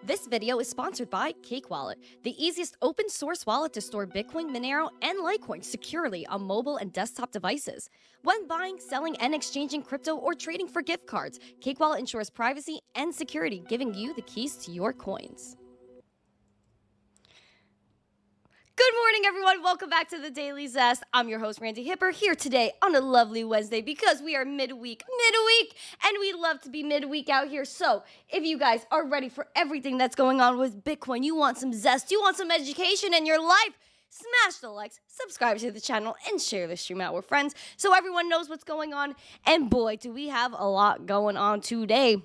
This video is sponsored by Cake Wallet, the easiest open source wallet to store Bitcoin, Monero, and Litecoin securely on mobile and desktop devices. When buying, selling, and exchanging crypto or trading for gift cards, Cake Wallet ensures privacy and security, giving you the keys to your coins. Good morning, everyone. Welcome back to the Daily Zest. I'm your host, Randi Hipper, here today on a lovely Wednesday because we are midweek, and we love to be midweek out here. So if you guys are ready for everything that's going on with Bitcoin, you want some zest, you want some education in your life, smash the likes, subscribe to the channel, and share the stream out with friends so everyone knows what's going on. And boy, do we have a lot going on today.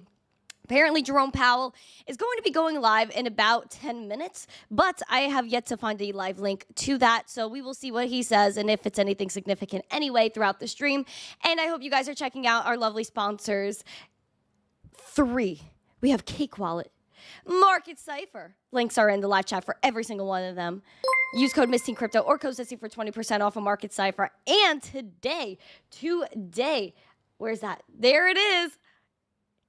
Apparently, Jerome Powell is going to be going live in about 10 minutes, but I have yet to find a live link to that, so we will see what he says and if it's anything significant anyway throughout the stream. And I hope you guys are checking out our lovely sponsors. 3, we have Cake Wallet, Market Cipher. Links are in the live chat for every single one of them. Use code missteencrypto or code SISTY for 20% off of Market Cipher. And today, where's that? There it is.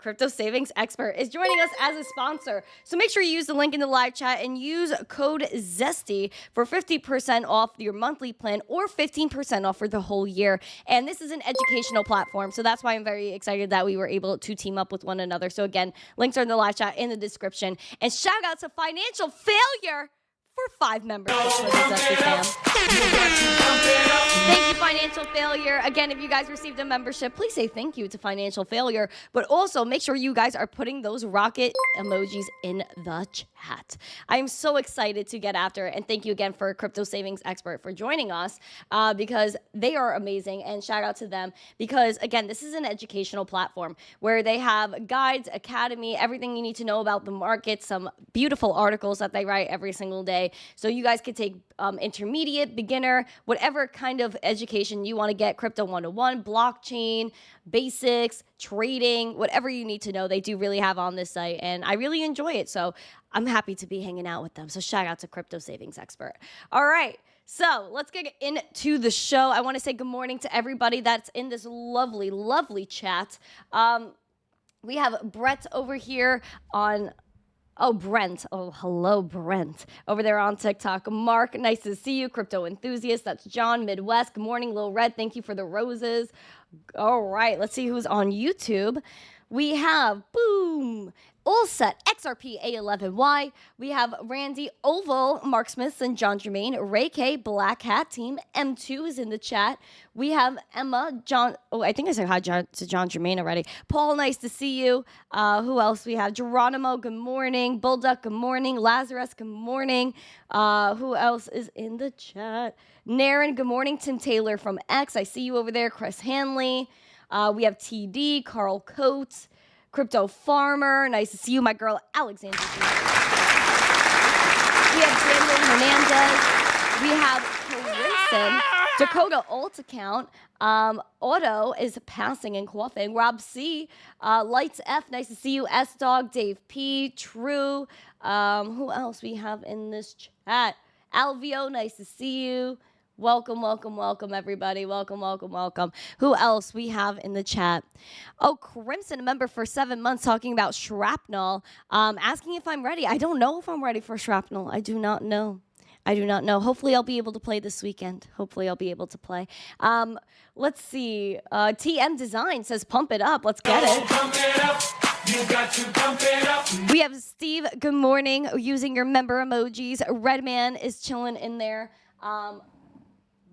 Crypto Savings Expert is joining us as a sponsor. So make sure you use the link in the live chat and use code ZESTY for 50% off your monthly plan or 15% off for the whole year. And this is an educational platform, so that's why I'm very excited that we were able to team up with one another. So again, links are in the live chat in the description. And shout out to Financial Failure for 5 members for the Zesty fam. Thank you, Financial Failure. Again, if you guys received a membership, please say thank you to Financial Failure, but also make sure you guys are putting those rocket emojis in the chat. I am so excited to get after it, and thank you again for Crypto Savings Expert for joining us because they are amazing, and shout out to them because, again, this is an educational platform where they have guides, academy, everything you need to know about the market, some beautiful articles that they write every single day. So you guys can take intermediate, beginner, whatever kind of education you want to get, Crypto 101, blockchain, basics, trading, whatever you need to know, they do really have on this site, and I really enjoy it. So I'm happy to be hanging out with them. So shout out to Crypto Savings Expert. All right. So let's get into the show. I want to say good morning to everybody that's in this lovely, lovely chat. We have Brett over here on... Oh, Brent. Oh, hello, Brent. Over there on TikTok. Mark, nice to see you. Crypto enthusiast. That's John, Midwest. Good morning, Lil Red. Thank you for the roses. All right, let's see who's on YouTube. We have, boom, All Set, XRP A11Y. We have Randy, Oval, Mark Smith, and John Jermaine. Ray K, Black Hat Team. M2 is in the chat. We have Emma, John. Oh, I think I said hi to John Jermaine already. Paul, nice to see you. Who else we have? Geronimo, good morning. Bullduck, good morning. Lazarus, good morning. Who else is in the chat? Naren, good morning. Tim Taylor from X. I see you over there. Chris Hanley. We have TD, Carl Coates, Crypto Farmer. Nice to see you, my girl, Alexandra. We have Daniel Hernandez. We have Carissa, Dakota Alt account. Otto is passing and coughing. Rob C. Lights F, nice to see you. S-Dog, Dave P. True. Who else we have in this chat? Alvio, nice to see you. Welcome, welcome, welcome, everybody. Welcome, welcome, welcome. Who else we have in the chat? Oh, Crimson, a member for 7 months, talking about shrapnel, asking if I'm ready. I don't know if I'm ready for shrapnel. I do not know. I do not know. Hopefully, I'll be able to play this weekend. Hopefully, I'll be able to play. Let's see. TM Design says, pump it up. Let's get it. Pump it up. You got to pump it up. We have Steve, good morning, using your member emojis. Redman is chilling in there.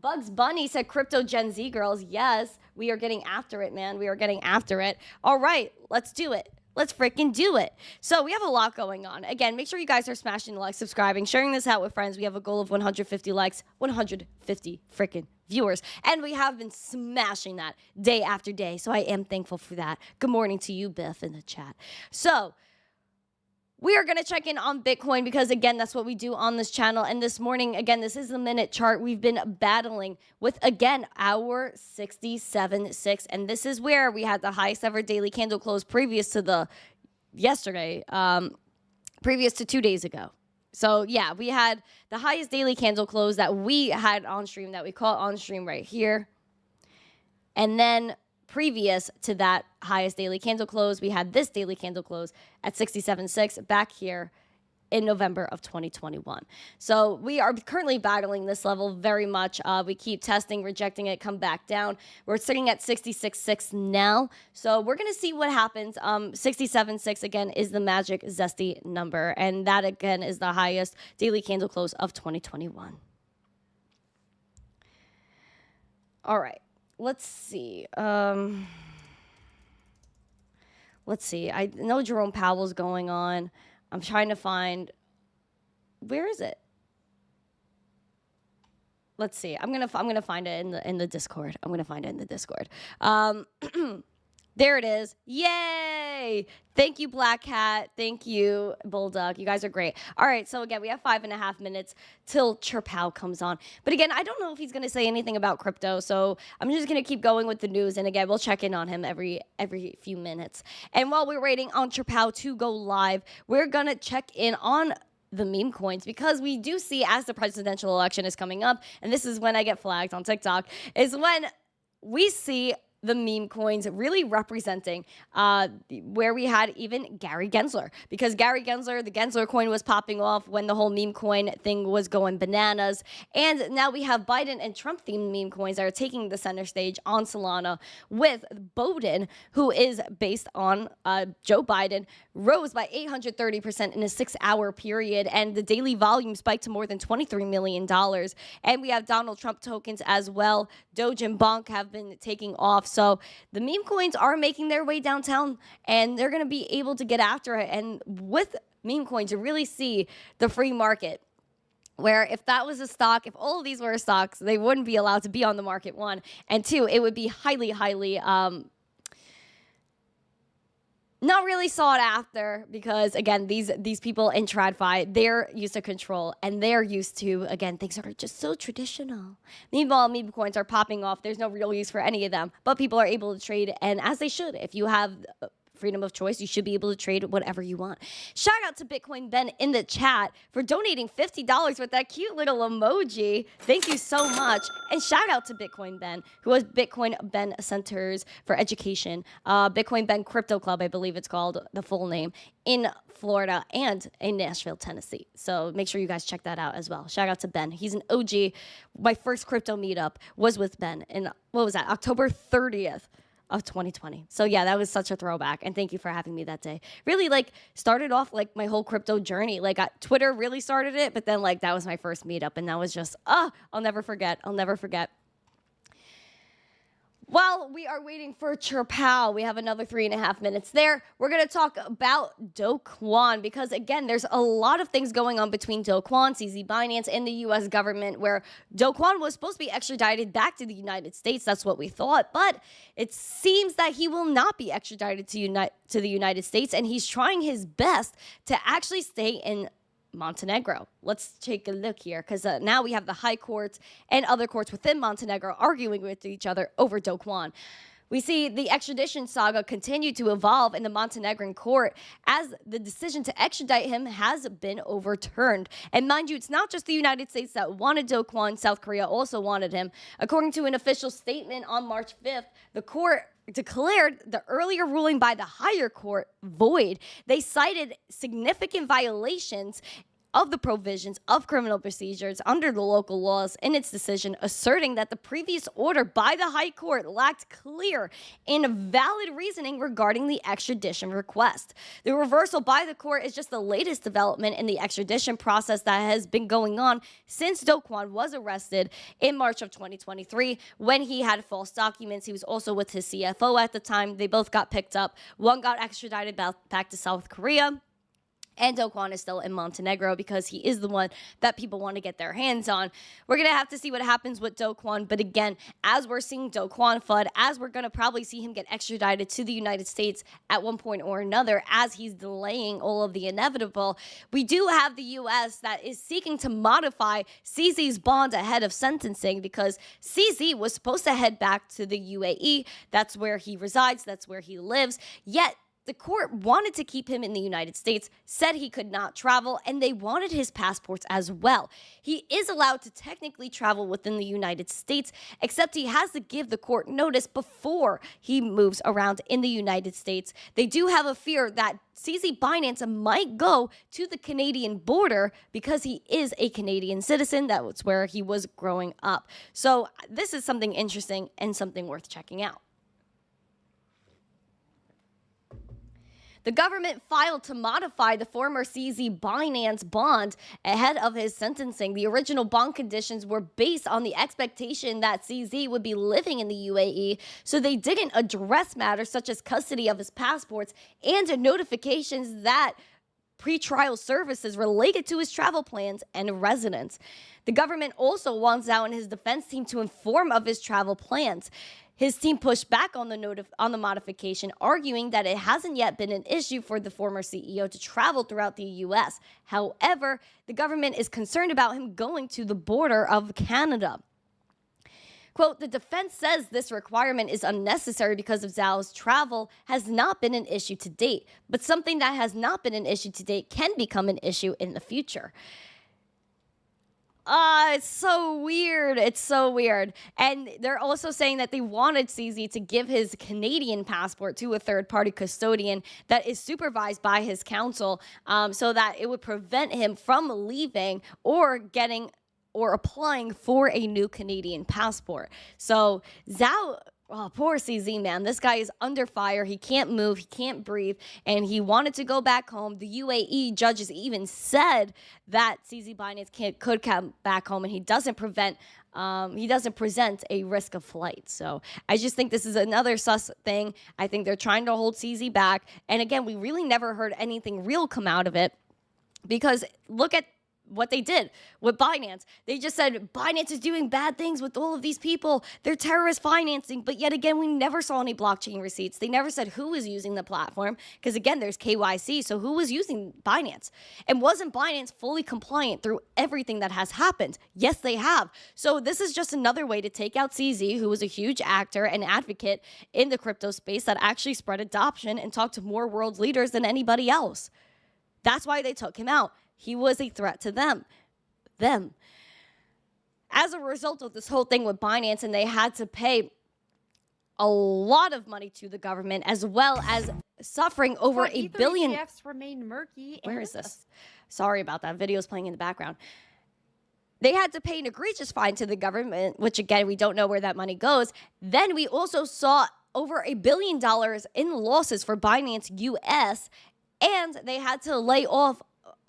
Bugs Bunny said, Crypto Gen Z girls. Yes, we are getting after it, man. We are getting after it. All right, let's do it. Let's freaking do it. So we have a lot going on. Again, make sure you guys are smashing the likes, subscribing, sharing this out with friends. We have a goal of 150 likes, 150 freaking viewers. And we have been smashing that day after day. So I am thankful for that. Good morning to you, Biff, in the chat. So we are going to check in on Bitcoin because, again, that's what we do on this channel. And this morning, again, this is the minute chart. We've been battling with, again, our 67.6. And this is where we had the highest ever daily candle close previous to the yesterday, previous to 2 days ago. So, yeah, we had the highest daily candle close that we had on stream, that we caught on stream right here. And then previous to that highest daily candle close, we had this daily candle close at 67.6 back here in November of 2021. So we are currently battling this level very much. We keep testing, rejecting it, come back down. We're sitting at 66.6 now. So we're going to see what happens. 67.6 again is the magic zesty number. And that again is the highest daily candle close of 2021. All right, let's see. Let's see. I know Jerome Powell's going on. I'm trying to find, where is it? Let's see. I'm gonna find it in the Discord. I'm gonna find it in the Discord. There it is. Yay! Thank you, Black Cat. Thank you, Bulldog. You guys are great. All right, so again, we have 5.5 minutes till Chirpow comes on. But again, I don't know if he's going to say anything about crypto, so I'm just going to keep going with the news. And again, we'll check in on him every few minutes. And while we're waiting on Chirpow to go live, we're going to check in on the meme coins, because we do see, as the presidential election is coming up, and this is when I get flagged on TikTok, is when we see the meme coins really representing where we had even Gary Gensler, because Gary Gensler, the Gensler coin was popping off when the whole meme coin thing was going bananas. And now we have Biden and Trump themed meme coins that are taking the center stage on Solana, with Bowden, who is based on Joe Biden, rose by 830% in a 6-hour period, and the daily volume spiked to more than $23 million. And we have Donald Trump tokens as well. Doge and Bonk have been taking off. So the meme coins are making their way downtown, and they're going to be able to get after it. And with meme coins, you really see the free market, where if that was a stock, if all of these were stocks, they wouldn't be allowed to be on the market, one. And two, it would be highly, not really sought after, because again, these people in TradFi, they're used to control, and they're used to, again, things that are just so traditional. Meanwhile, meme coins are popping off. There's no real use for any of them, but people are able to trade, and as they should. If you have freedom of choice, you should be able to trade whatever you want. Shout out to Bitcoin Ben in the chat for donating $50 with that cute little emoji. Thank you so much. And shout out to Bitcoin Ben, who has Bitcoin Ben Centers for Education, Bitcoin Ben Crypto Club, I believe it's called, the full name, in Florida and in Nashville, Tennessee. So make sure you guys check that out as well. Shout out to Ben. He's an OG. My first crypto meetup was with Ben in, what was that, October 30th. Of 2020. So yeah, that was such a throwback, and thank you for having me that day. Really, started off my whole crypto journey. Twitter really started it, but then that was my first meetup, and that was just I'll never forget. While we are waiting for Chirpow, we have another 3.5 minutes there. We're going to talk about Do Kwon, because, again, there's a lot of things going on between Do Kwon, CZ Binance, and the U.S. government, where Do Kwon was supposed to be extradited back to the United States. That's what we thought. But it seems that he will not be extradited to the United States, and he's trying his best to actually stay in Montenegro. Let's take a look here, because now we have the high courts and other courts within Montenegro arguing with each other over Do Kwon. We see the extradition saga continue to evolve in the Montenegrin court, as the decision to extradite him has been overturned. And mind you, it's not just the United States that wanted Do Kwon. South Korea also wanted him. According to an official statement on March 5th, the court declared the earlier ruling by the higher court void. They cited significant violations of the provisions of criminal procedures under the local laws in its decision, asserting that the previous order by the High Court lacked clear and valid reasoning regarding the extradition request. The reversal by the court is just the latest development in the extradition process that has been going on since Do Kwon was arrested in March of 2023 when he had false documents. He was also with his CFO at the time. They both got picked up. One got extradited back to South Korea, and Do Kwon is still in Montenegro because he is the one that people want to get their hands on. We're going to have to see what happens with Do Kwon. But again, as we're seeing Do Kwon flood, as we're going to probably see him get extradited to the United States at one point or another, as he's delaying all of the inevitable, we do have the U.S. that is seeking to modify CZ's bond ahead of sentencing, because CZ was supposed to head back to the UAE. That's where he resides. That's where he lives. Yet, the court wanted to keep him in the United States, said he could not travel, and they wanted his passports as well. He is allowed to technically travel within the United States, except he has to give the court notice before he moves around in the United States. They do have a fear that CZ Binance might go to the Canadian border because he is a Canadian citizen. That's where he was growing up. So this is something interesting and something worth checking out. The government filed to modify the former CZ Binance bond ahead of his sentencing. The original bond conditions were based on the expectation that CZ would be living in the UAE, so they didn't address matters such as custody of his passports and notifications that pretrial services related to his travel plans and residence. The government also wants Zhao and his defense team to inform of his travel plans. His team pushed back on the modification, arguing that it hasn't yet been an issue for the former CEO to travel throughout the U.S. However, the government is concerned about him going to the border of Canada. Quote, the defense says this requirement is unnecessary because of Zhao's travel has not been an issue to date, but something that has not been an issue to date can become an issue in the future. It's so weird. It's so weird. And they're also saying that they wanted CZ to give his Canadian passport to a third-party custodian that is supervised by his counsel, so that it would prevent him from leaving or getting or applying for a new Canadian passport. So Zhao, oh, poor CZ, man. This guy is under fire. He can't move. He can't breathe. And he wanted to go back home. The UAE judges even said that CZ Binance could come back home, and he doesn't present a risk of flight. So I just think this is another sus thing. I think they're trying to hold CZ back. And again, we really never heard anything real come out of it, because look at what they did with Binance. They just said Binance is doing bad things with all of these people. They're terrorist financing. But yet again, we never saw any blockchain receipts. They never said who was using the platform, because again, there's KYC. So who was using Binance? And wasn't Binance fully compliant through everything that has happened? Yes, they have. So this is just another way to take out CZ, who was a huge actor and advocate in the crypto space that actually spread adoption and talked to more world leaders than anybody else. That's why they took him out. He was a threat to them. As a result of this whole thing with Binance, and they had to pay a lot of money to the government, as well as suffering over $1 billion. ETFs remain murky. Where is this? Sorry about that. Video's playing in the background. They had to pay an egregious fine to the government, which again, we don't know where that money goes. Then we also saw over $1 billion in losses for Binance US, and they had to lay off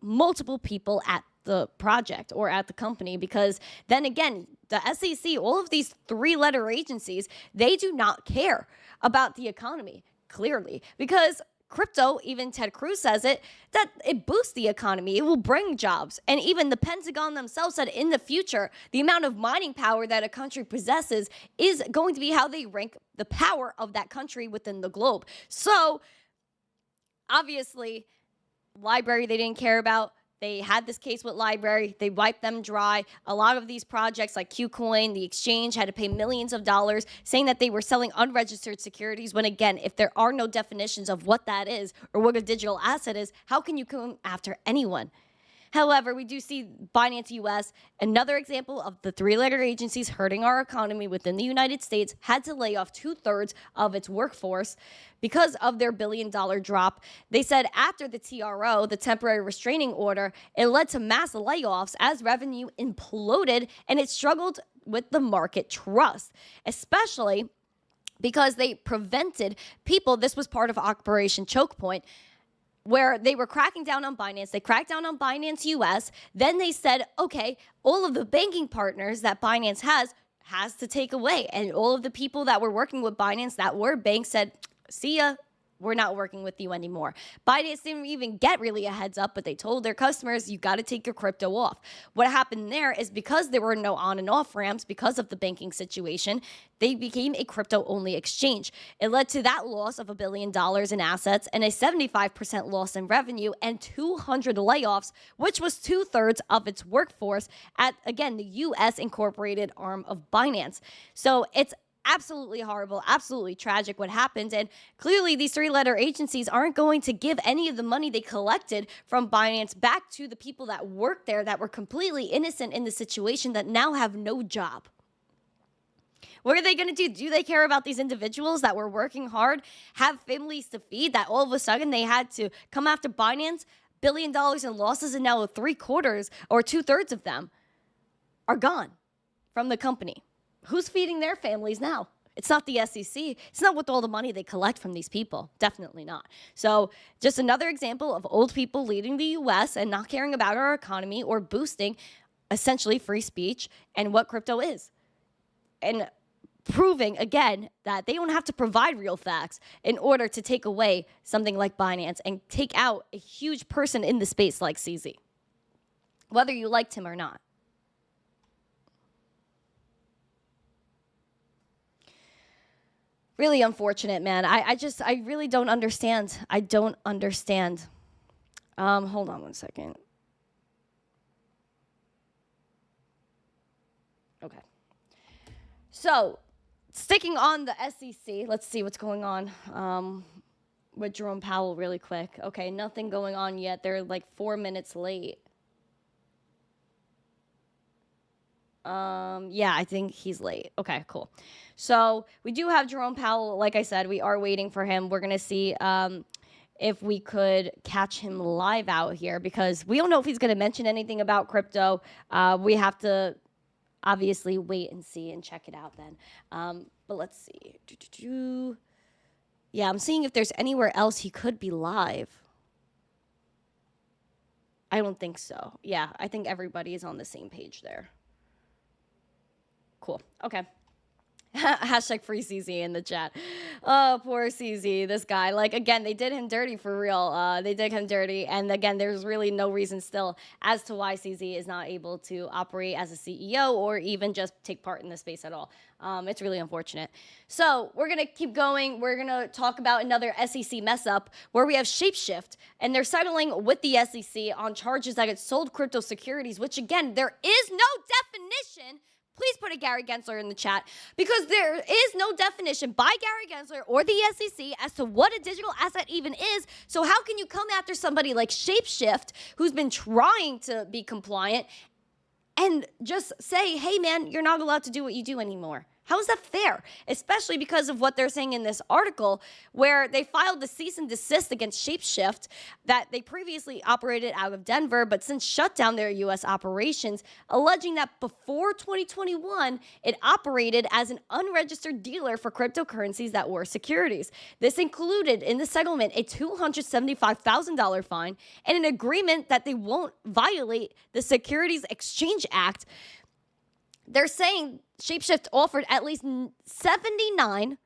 multiple people at the project or at the company, because then again, the SEC, all of these three-letter agencies, they do not care about the economy, clearly, because crypto, even Ted Cruz says it, that it boosts the economy. It will bring jobs. And even the Pentagon themselves said in the future, the amount of mining power that a country possesses is going to be how they rank the power of that country within the globe. So obviously, Library they didn't care about. They had this case with Library. They wiped them dry. A lot of these projects like Qcoin, the exchange, had to pay millions of dollars, saying that they were selling unregistered securities, when again, if there are no definitions of what that is or what a digital asset is, how can you come after anyone? However, we do see Binance US, another example of the three-letter agencies hurting our economy within the United States, had to lay off 2/3 of its workforce because of their $1 billion drop. They said after the TRO, the temporary restraining order, it led to mass layoffs as revenue imploded, and it struggled with the market trust, especially because they prevented people. This was part of Operation Choke Point, where they were cracking down on Binance. They cracked down on Binance US. Then they said, okay, all of the banking partners that Binance has to take away. And all of the people that were working with Binance that were banks said, see ya, we're not working with you anymore. Binance didn't even get really a heads up, but they told their customers, you got to take your crypto off. What happened there is because there were no on and off ramps because of the banking situation, they became a crypto-only exchange. It led to that loss of $1 billion in assets and a 75% loss in revenue and 200 layoffs, which was 2/3 of its workforce at, again, the U.S. incorporated arm of Binance. So it's absolutely horrible, absolutely tragic what happened. And clearly these three-letter agencies aren't going to give any of the money they collected from Binance back to the people that worked there that were completely innocent in the situation that now have no job. What are they going to do? Do they care about these individuals that were working hard, have families to feed, that all of a sudden they had to come after Binance? $1 billion in losses, and now 3/4 or 2/3 of them are gone from the company. Who's feeding their families now? It's not the SEC. It's not with all the money they collect from these people. Definitely not. So just another example of old people leading the U.S. and not caring about our economy or boosting essentially free speech and what crypto is. And proving, again, that they don't have to provide real facts in order to take away something like Binance and take out a huge person in the space like CZ, whether you liked him or not. Really unfortunate, man. I really don't understand. I don't understand. Hold on one second. Okay. So, sticking on the SEC, let's see what's going on with Jerome Powell really quick. Okay, nothing going on yet. They're like 4 minutes late. Yeah, I think he's late. Okay, cool. So we do have Jerome Powell. Like I said, we are waiting for him. We're going to see if we could catch him live out here because we don't know if he's going to mention anything about crypto. We have to obviously wait and see and check it out then. But let's see. Yeah, I'm seeing if there's anywhere else he could be live. I don't think so. Yeah, I think everybody is on the same page there. Cool. Okay. Hashtag free CZ in the chat. Oh, poor CZ, this guy. Like, again, they did him dirty for real. They did him dirty. And again, there's really no reason still as to why CZ is not able to operate as a CEO or even just take part in the space at all. It's really unfortunate. So we're going to keep going. We're going to talk about another SEC mess up where we have Shapeshift, and they're settling with the SEC on charges that it sold crypto securities, which, again, there is no definition. Please put a Gary Gensler in the chat because there is no definition by Gary Gensler or the SEC as to what a digital asset even is. So how can you come after somebody like Shapeshift who's been trying to be compliant and just say, hey, man, you're not allowed to do what you do anymore? How is that fair? Especially because of what they're saying in this article where they filed the cease and desist against Shapeshift that they previously operated out of Denver, but since shut down their U.S. operations, alleging that before 2021, it operated as an unregistered dealer for cryptocurrencies that were securities. This included in the settlement a $275,000 fine and an agreement that they won't violate the Securities Exchange Act. They're saying Shapeshift offered at least 79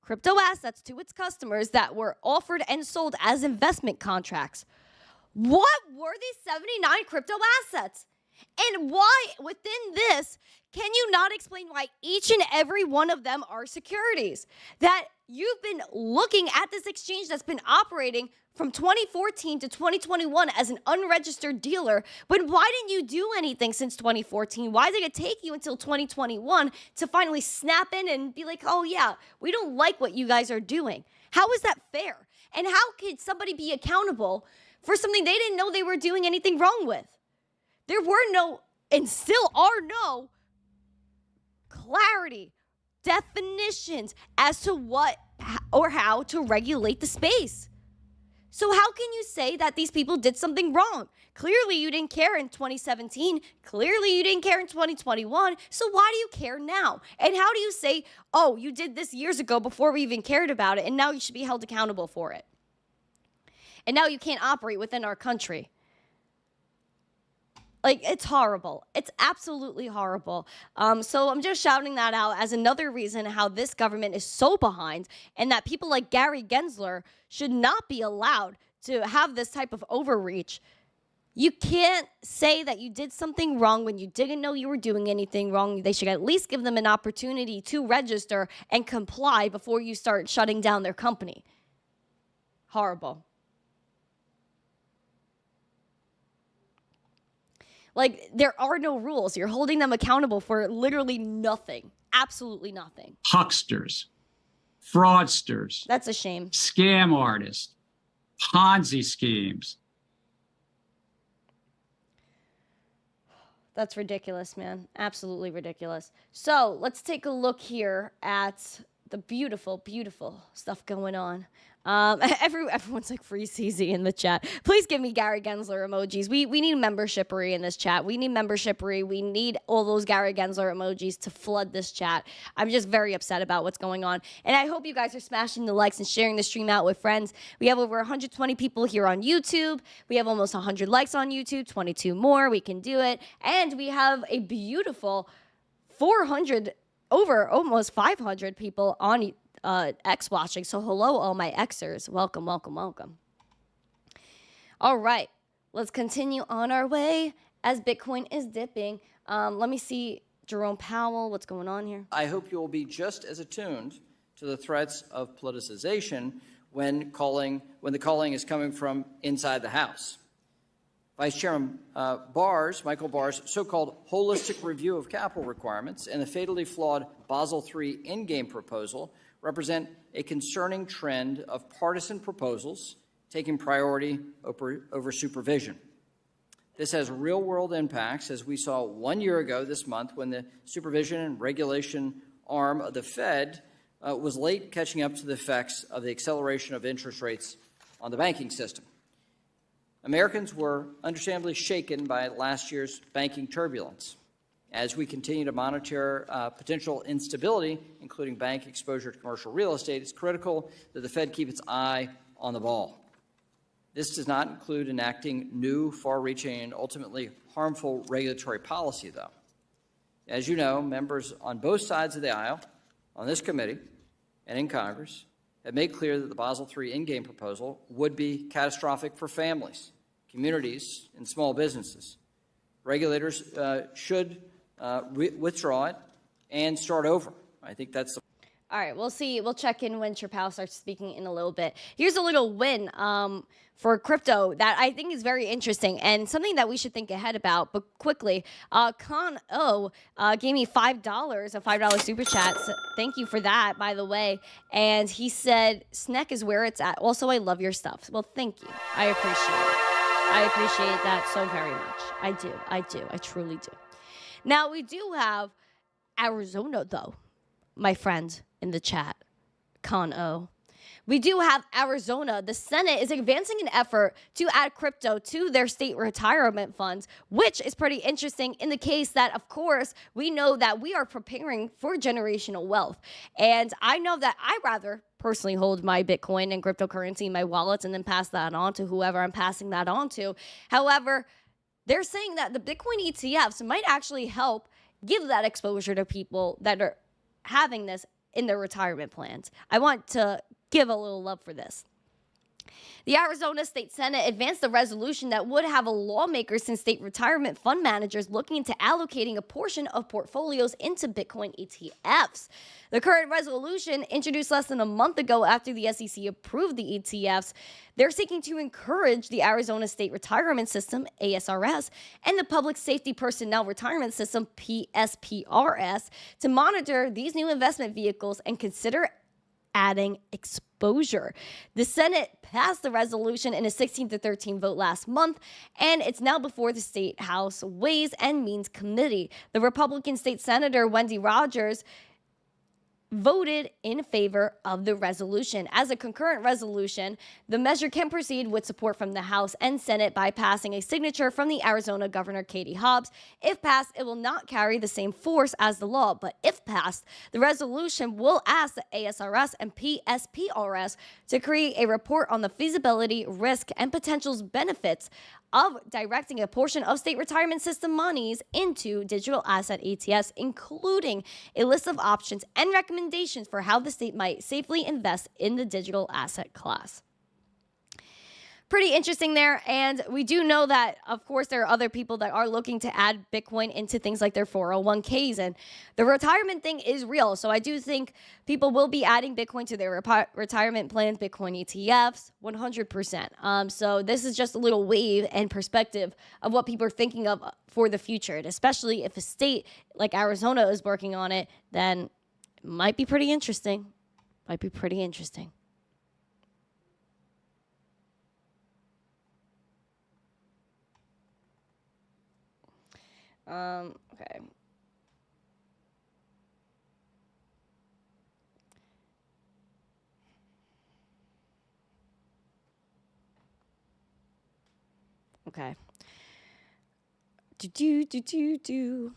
crypto assets to its customers that were offered and sold as investment contracts. What were these 79 crypto assets? And why, within this, can you not explain why each and every one of them are securities? That you've been looking at this exchange that's been operating from 2014 to 2021 as an unregistered dealer, but why didn't you do anything since 2014? Why did it take you until 2021 to finally snap in and be like, oh yeah, we don't like what you guys are doing? How is that fair? And how could somebody be accountable for something they didn't know they were doing anything wrong with? There were no, and still are no, clarity, definitions as to what or how to regulate the space. So how can you say that these people did something wrong? Clearly you didn't care in 2017. Clearly you didn't care in 2021. So why do you care now? And how do you say, oh, you did this years ago before we even cared about it, and now you should be held accountable for it? And now you can't operate within our country. Like, it's horrible. It's absolutely horrible. So I'm just shouting that out as another reason how this government is so behind and that people like Gary Gensler should not be allowed to have this type of overreach. You can't say that you did something wrong when you didn't know you were doing anything wrong. They should at least give them an opportunity to register and comply before you start shutting down their company. Horrible. Like, there are no rules. You're holding them accountable for literally nothing. absolutely nothing. Hucksters, fraudsters, That's a shame. scam artists, Ponzi schemes. That's ridiculous, man. Absolutely ridiculous. So let's take a look here at the beautiful, beautiful stuff going on. Everyone's like free CZ in the chat. Please give me Gary Gensler emojis. We need membershippery in this chat. We need membershippery. We need all those Gary Gensler emojis to flood this chat. I'm just very upset about what's going on. And I hope you guys are smashing the likes and sharing the stream out with friends. We have over 120 people here on YouTube. We have almost 100 likes on YouTube, 22 more. We can do it. And we have a beautiful 400, over almost 500 people on X watching. So hello, all my Xers. Welcome, welcome, welcome. All right, let's continue on our way as Bitcoin is dipping. Let me see, Jerome Powell, what's going on here? I hope you will be just as attuned to the threats of politicization when the calling is coming from inside the House. Vice Chairman Michael Barr's so-called holistic review of capital requirements and the fatally flawed Basel III endgame proposal represent a concerning trend of partisan proposals taking priority over supervision. This has real-world impacts, as we saw 1 year ago this month when the supervision and regulation arm of the Fed was late catching up to the effects of the acceleration of interest rates on the banking system. Americans were understandably shaken by last year's banking turbulence. As we continue to monitor potential instability, including bank exposure to commercial real estate, it's critical that the Fed keep its eye on the ball. This does not include enacting new, far-reaching, and ultimately harmful regulatory policy, though. As you know, members on both sides of the aisle, on this committee and in Congress, have made clear that the Basel III endgame proposal would be catastrophic for families, communities, and small businesses. Regulators should withdraw it and start over. I think that's the... All right, we'll see. We'll check in when Chair Powell starts speaking in a little bit. Here's a little win for crypto that I think is very interesting and something that we should think ahead about. But quickly, Con O gave me $5, a $5 super chat. So thank you for that, by the way. And he said, SNEC is where it's at. Also, I love your stuff. Well, thank you. I appreciate it. I appreciate that so very much. I do. I truly do. Now, we do have Arizona, though, my friend in the chat, Con O. We do have Arizona. The Senate is advancing an effort to add crypto to their state retirement funds, which is pretty interesting in the case that, of course, we know that we are preparing for generational wealth. And I know that I rather personally hold my Bitcoin and cryptocurrency in my wallets and then pass that on to whoever I'm passing that on to. However, they're saying that the Bitcoin ETFs might actually help give that exposure to people that are having this in their retirement plans. I want to give a little love for this. The Arizona State Senate advanced a resolution that would have lawmakers and state retirement fund managers looking into allocating a portion of portfolios into Bitcoin ETFs. The current resolution, introduced less than a month ago after the SEC approved the ETFs, they're seeking to encourage the Arizona State Retirement System, ASRS, and the Public Safety Personnel Retirement System, PSPRS, to monitor these new investment vehicles and consider adding exposure. The Senate passed the resolution in a 16-13 vote last month, and it's now before the State House Ways and Means Committee. The Republican State Senator Wendy Rogers voted in favor of the resolution. As a concurrent resolution, the measure can proceed with support from the House and Senate by passing a signature from the Arizona Governor Katie Hobbs. If passed, it will not carry the same force as the law, but if passed, the resolution will ask the ASRS and PSPRS to create a report on the feasibility, risk, and potential benefits of directing a portion of state retirement system monies into digital asset ETFs, including a list of options and recommendations for how the state might safely invest in the digital asset class. pretty interesting there. And we do know that, of course, there are other people that are looking to add Bitcoin into things like their 401ks. And the retirement thing is real. So I do think people will be adding Bitcoin to their retirement plans, Bitcoin ETFs, 100%. So this is just a little wave and perspective of what people are thinking of for the future. And especially if a state like Arizona is working on it, then it might be pretty interesting. Might be pretty interesting. Okay. Okay. Do.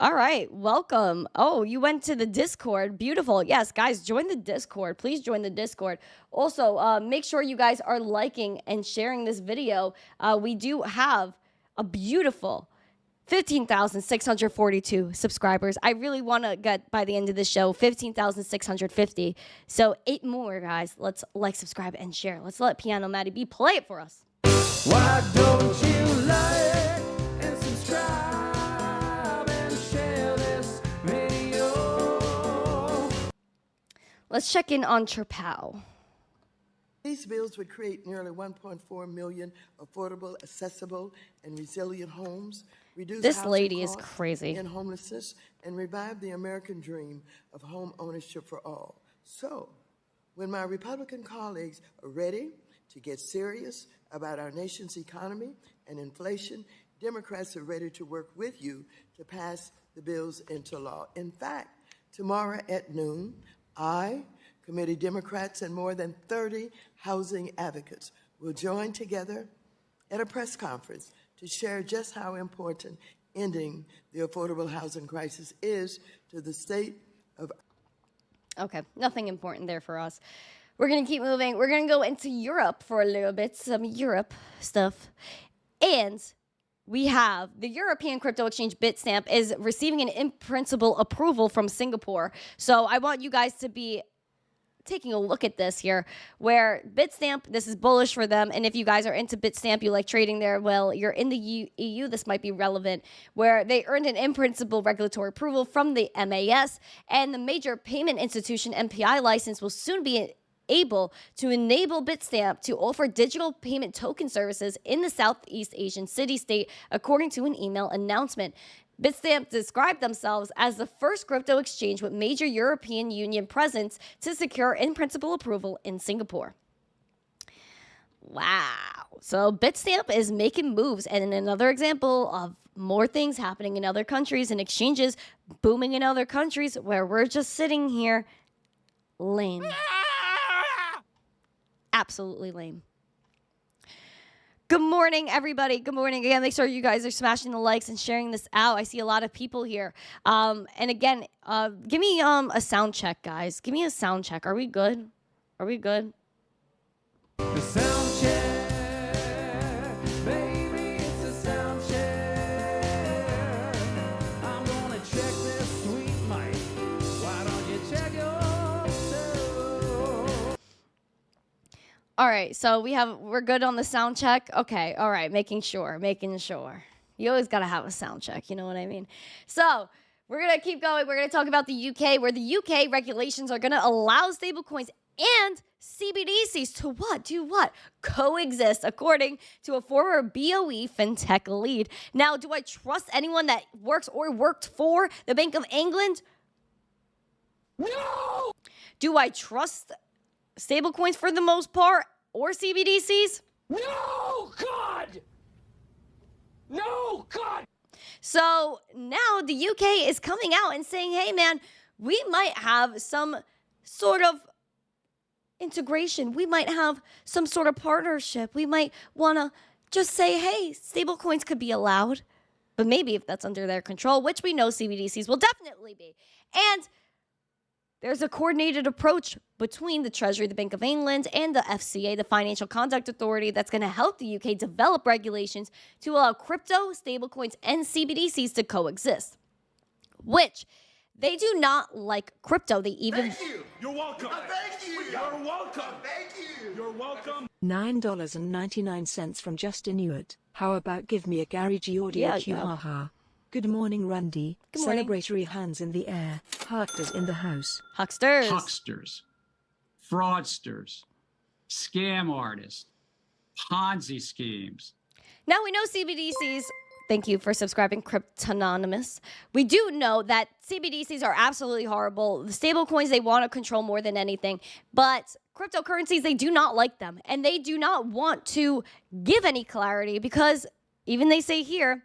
All right, welcome. Oh, you went to the Discord. Beautiful. Yes, guys, join the Discord. Please join the Discord. Also, make sure you guys are liking and sharing this video. We do have a beautiful 15,642 subscribers. I really want to get, by the end of the show, 15,650. So 8 more, guys. Let's like, subscribe, and share. Let's let Piano Matty B play it for us. Why don't you like and subscribe and share this video? Let's check in on Chirpow. These bills would create nearly 1.4 million affordable, accessible, and resilient homes, reduce This housing lady is costs crazy. and homelessness, and revive the American dream of home ownership for all. So, when my Republican colleagues are ready to get serious about our nation's economy and inflation, Democrats are ready to work with you to pass the bills into law. In fact, tomorrow at noon, I, committee Democrats, and more than 30 housing advocates will join together at a press conference to share just how important ending the affordable housing crisis is to the state of... Okay, nothing important there for us. We're going to keep moving. We're going to go into Europe for a little bit, some Europe stuff. And we have the European crypto exchange Bitstamp is receiving an in-principle approval from Singapore. So I want you guys to be taking a look at this here, where Bitstamp, this is bullish for them. And if you guys are into Bitstamp, you like trading there, well, you're in the EU, this might be relevant, where they earned an in-principle regulatory approval from the MAS, and the major payment institution MPI license will soon be able to enable Bitstamp to offer digital payment token services in the Southeast Asian city-state, according to an email announcement. Bitstamp described themselves as the first crypto exchange with major European Union presence to secure in-principle approval in Singapore. Wow. So Bitstamp is making moves, and another example of more things happening in other countries and exchanges booming in other countries where we're just sitting here lame. Absolutely lame. Good morning, everybody. Good morning. Again, make sure you guys are smashing the likes and sharing this out. I see a lot of people here. And again, give me a sound check, guys. Give me a sound check. Are we good? Are we good? The sound check, baby, it's a sound check. I'm gonna check this sweet mic. Why don't you check yourself? All right, so we're good on the sound check. Okay, all right, making sure. You always gotta have a sound check, you know what I mean? So we're gonna keep going. We're gonna talk about the UK, where the UK regulations are gonna allow stablecoins and CBDCs to what? Do what? Coexist, according to a former BOE fintech lead. Now, do I trust anyone that works or worked for the Bank of England? No! Do I trust stablecoins for the most part, or CBDCs? No, God! No, God! So now the UK is coming out and saying, hey, man, we might have some sort of integration. We might have some sort of partnership. We might want to just say, hey, stablecoins could be allowed. But maybe if that's under their control, which we know CBDCs will definitely be. And there's a coordinated approach between the Treasury, the Bank of England, and the FCA, the Financial Conduct Authority, that's going to help the UK develop regulations to allow crypto, stablecoins, and CBDCs to coexist. Which They do not like crypto. They even You're welcome. Thank you. You're welcome. Thank you. You're welcome. $9.99 from Justin Hewitt. How about give me a Gary G audio Yeah, cue, yeah. haha. Good morning, Randy. Good morning. Celebratory hands in the air. Hucksters in the house. hucksters. Hucksters, fraudsters, scam artists, Ponzi schemes. Now we know CBDCs. Thank you for subscribing, Cryptononymous. We do know that CBDCs are absolutely horrible. The stable coins they want to control more than anything. But cryptocurrencies, they do not like them. And they do not want to give any clarity because even they say here,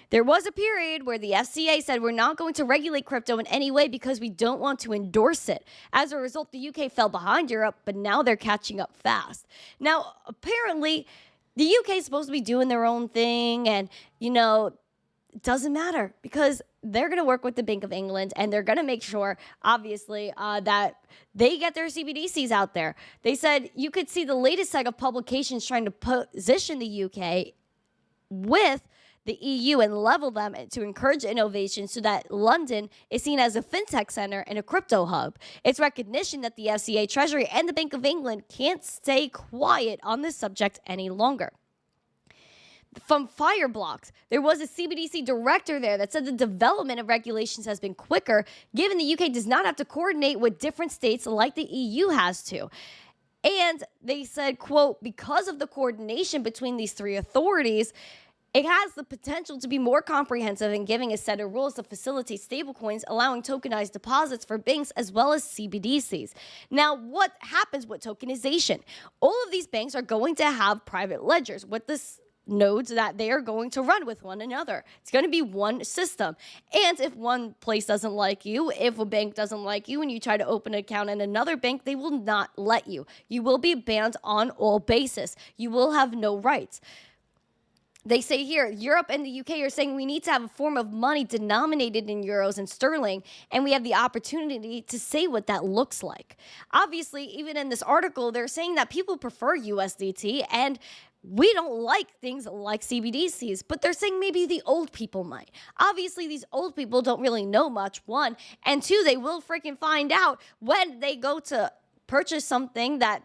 there was a period where the FCA said we're not going to regulate crypto in any way because we don't want to endorse it. As a result, the UK fell behind Europe, but now they're catching up fast. Now, apparently, the UK is supposed to be doing their own thing, and, you know, it doesn't matter because they're going to work with the Bank of England, and they're going to make sure, obviously, that they get their CBDCs out there. They said you could see the latest set of publications trying to position the UK with the EU and level them to encourage innovation so that London is seen as a fintech center and a crypto hub. It's recognition that the FCA, Treasury, and the Bank of England can't stay quiet on this subject any longer. From Fireblocks, there was a CBDC director there that said the development of regulations has been quicker, given the UK does not have to coordinate with different states like the EU has to. And they said, quote, because of the coordination between these three authorities, it has the potential to be more comprehensive in giving a set of rules to facilitate stablecoins, allowing tokenized deposits for banks as well as CBDCs. Now, what happens with tokenization? All of these banks are going to have private ledgers with this nodes that they are going to run with one another. It's going to be one system. And if one place doesn't like you, if a bank doesn't like you and you try to open an account in another bank, they will not let you. You will be banned on all basis. You will have no rights. They say here, Europe and the UK are saying we need to have a form of money denominated in euros and sterling, and we have the opportunity to say what that looks like. Obviously, even in this article, they're saying that people prefer USDT, and we don't like things like CBDCs, but they're saying maybe the old people might. Obviously, these old people don't really know much, one, and two, they will freaking find out when they go to purchase something that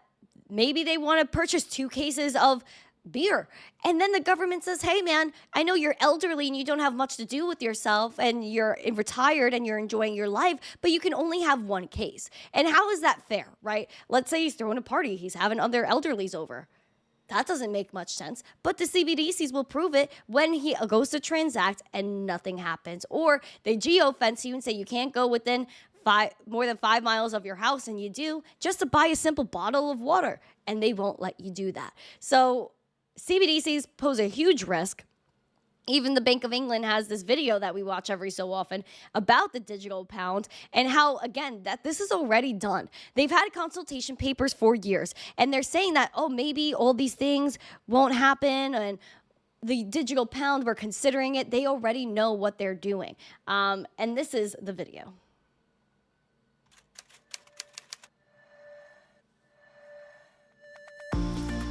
maybe they want to purchase 2 cases of beer. And then the government says, hey, man, I know you're elderly and you don't have much to do with yourself and you're retired and you're enjoying your life, but you can only have 1 case. And how is that fair, right? Let's say he's throwing a party. He's having other elderlies over. That doesn't make much sense. But the CBDCs will prove it when he goes to transact and nothing happens. Or they geofence you and say you can't go within more than 5 miles of your house, and you do, just to buy a simple bottle of water. And they won't let you do that. So CBDCs pose a huge risk. Even the Bank of England has this video that we watch every so often about the digital pound and how, again, that this is already done. They've had consultation papers for years, and they're saying that, oh, maybe all these things won't happen, and the digital pound, we're considering it. They already know what they're doing. And this is the video.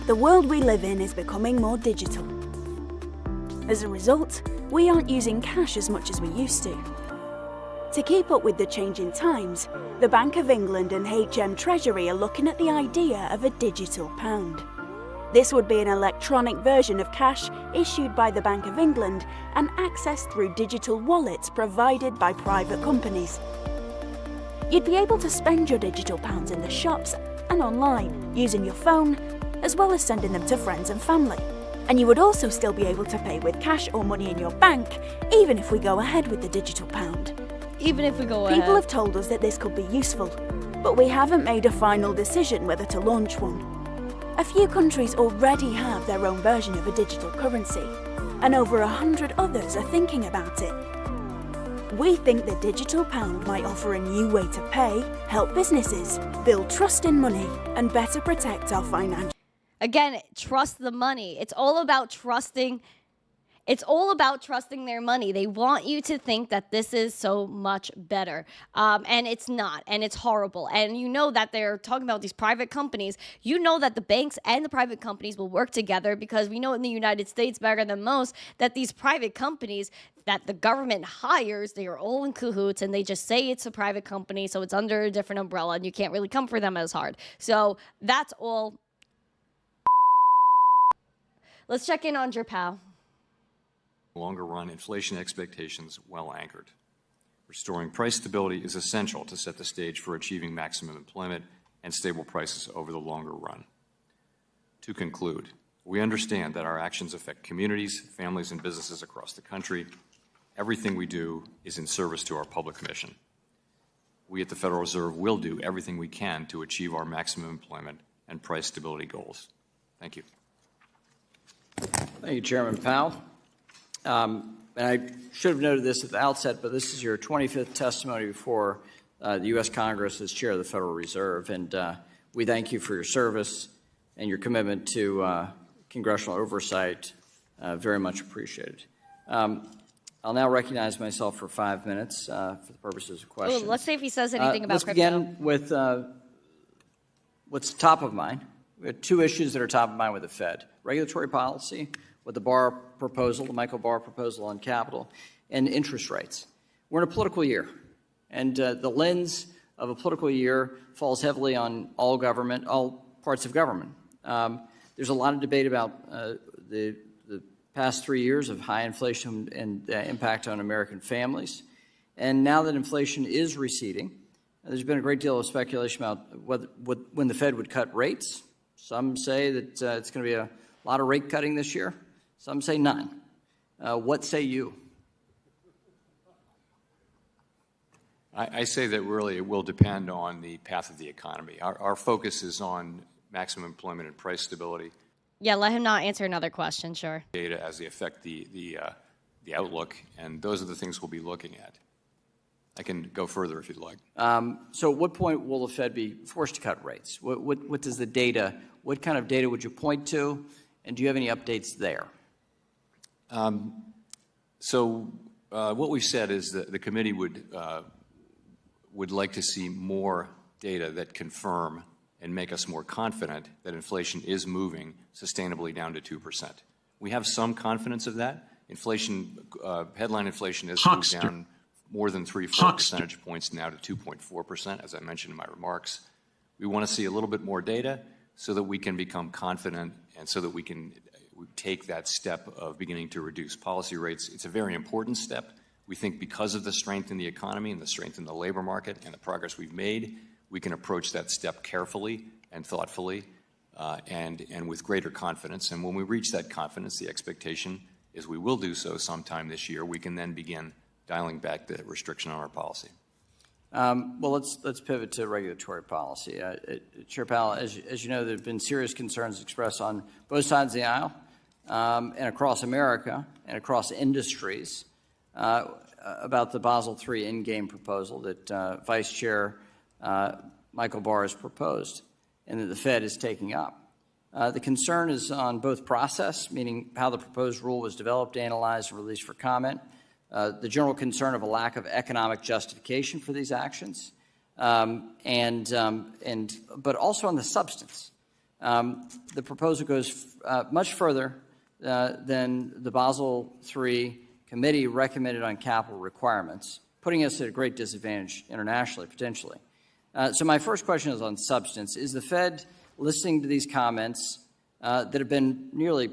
The world we live in is becoming more digital. As a result, we aren't using cash as much as we used to. To keep up with the changing times, the Bank of England and HM Treasury are looking at the idea of a digital pound. This would be an electronic version of cash issued by the Bank of England and accessed through digital wallets provided by private companies. You'd be able to spend your digital pounds in the shops and online using your phone, as well as sending them to friends and family. And you would also still be able to pay with cash or money in your bank, even if we go ahead with the digital pound. Even if we go ahead. People have told us that this could be useful, but we haven't made a final decision whether to launch one. A few countries already have their own version of a digital currency, and over 100 others are thinking about it. We think the digital pound might offer a new way to pay, help businesses, build trust in money, and better protect our financial. Again, trust the money. It's all about trusting It's all about trusting their money. They want you to think that this is so much better. And it's not. And it's horrible. And you know that they're talking about these private companies. You know that the banks and the private companies will work together, because we know in the United States better than most that these private companies that the government hires, they are all in cahoots, and they just say it's a private company, so it's under a different umbrella, and you can't really come for them as hard. So that's all. Let's check in on Jerpal. Longer run inflation expectations well anchored. Restoring price stability is essential to set the stage for achieving maximum employment and stable prices over the longer run. To conclude, we understand that our actions affect communities, families, and businesses across the country. Everything we do is in service to our public mission. We at the Federal Reserve will do everything we can to achieve our maximum employment and price stability goals. Thank you. Thank you, Chairman Powell. And I should have noted this at the outset, but this is your 25th testimony before the U.S. Congress as Chair of the Federal Reserve, and we thank you for your service and your commitment to congressional oversight. Very much appreciated. I'll now recognize myself for 5 minutes for the purposes of questions. Ooh, let's see if he says anything about let's crypto. Begin with what's top of mind. We have two issues that are top of mind with the Fed: regulatory policy, with the Barr proposal, the Michael Barr proposal on capital, and interest rates. We're in a political year, and the lens of a political year falls heavily on all government, all parts of government. There's a lot of debate about the past 3 years of high inflation and impact on American families. And now that inflation is receding, there's been a great deal of speculation about when the Fed would cut rates. Some say that it's going to be a lot of rate cutting this year. Some say none. What say you? I say that really it will depend on the path of the economy. Our focus is on maximum employment and price stability. Yeah, let him not answer another question, sure. Data as they affect the outlook, and those are the things we'll be looking at. I can go further if you'd like. So at what point will the Fed be forced to cut rates? What does the data, what kind of data would you point to, and do you have any updates there? What we've said is that the committee would like to see more data that confirm and make us more confident that inflation is moving sustainably down to 2%. We have some confidence of that. Inflation, headline inflation has moved down more than 3-4 percentage points now to 2.4%, as I mentioned in my remarks. We want to see a little bit more data so that we can become confident and so that we can take that step of beginning to reduce policy rates. It's a very important step. We think because of the strength in the economy and the strength in the labor market and the progress we've made, we can approach that step carefully and thoughtfully and with greater confidence. And when we reach that confidence, the expectation is we will do so sometime this year. We can then begin dialing back the restriction on our policy. Well, let's pivot to regulatory policy. Chair Powell, as you know, there have been serious concerns expressed on both sides of the aisle and across America and across industries about the Basel III endgame proposal that Vice Chair Michael Barr has proposed and that the Fed is taking up. The concern is on both process, meaning how the proposed rule was developed, analyzed, and released for comment, the general concern of a lack of economic justification for these actions, but also on the substance. The proposal goes much further than the Basel III committee recommended on capital requirements, putting us at a great disadvantage internationally, potentially. So my first question is on substance. Is the Fed listening to these comments that have been nearly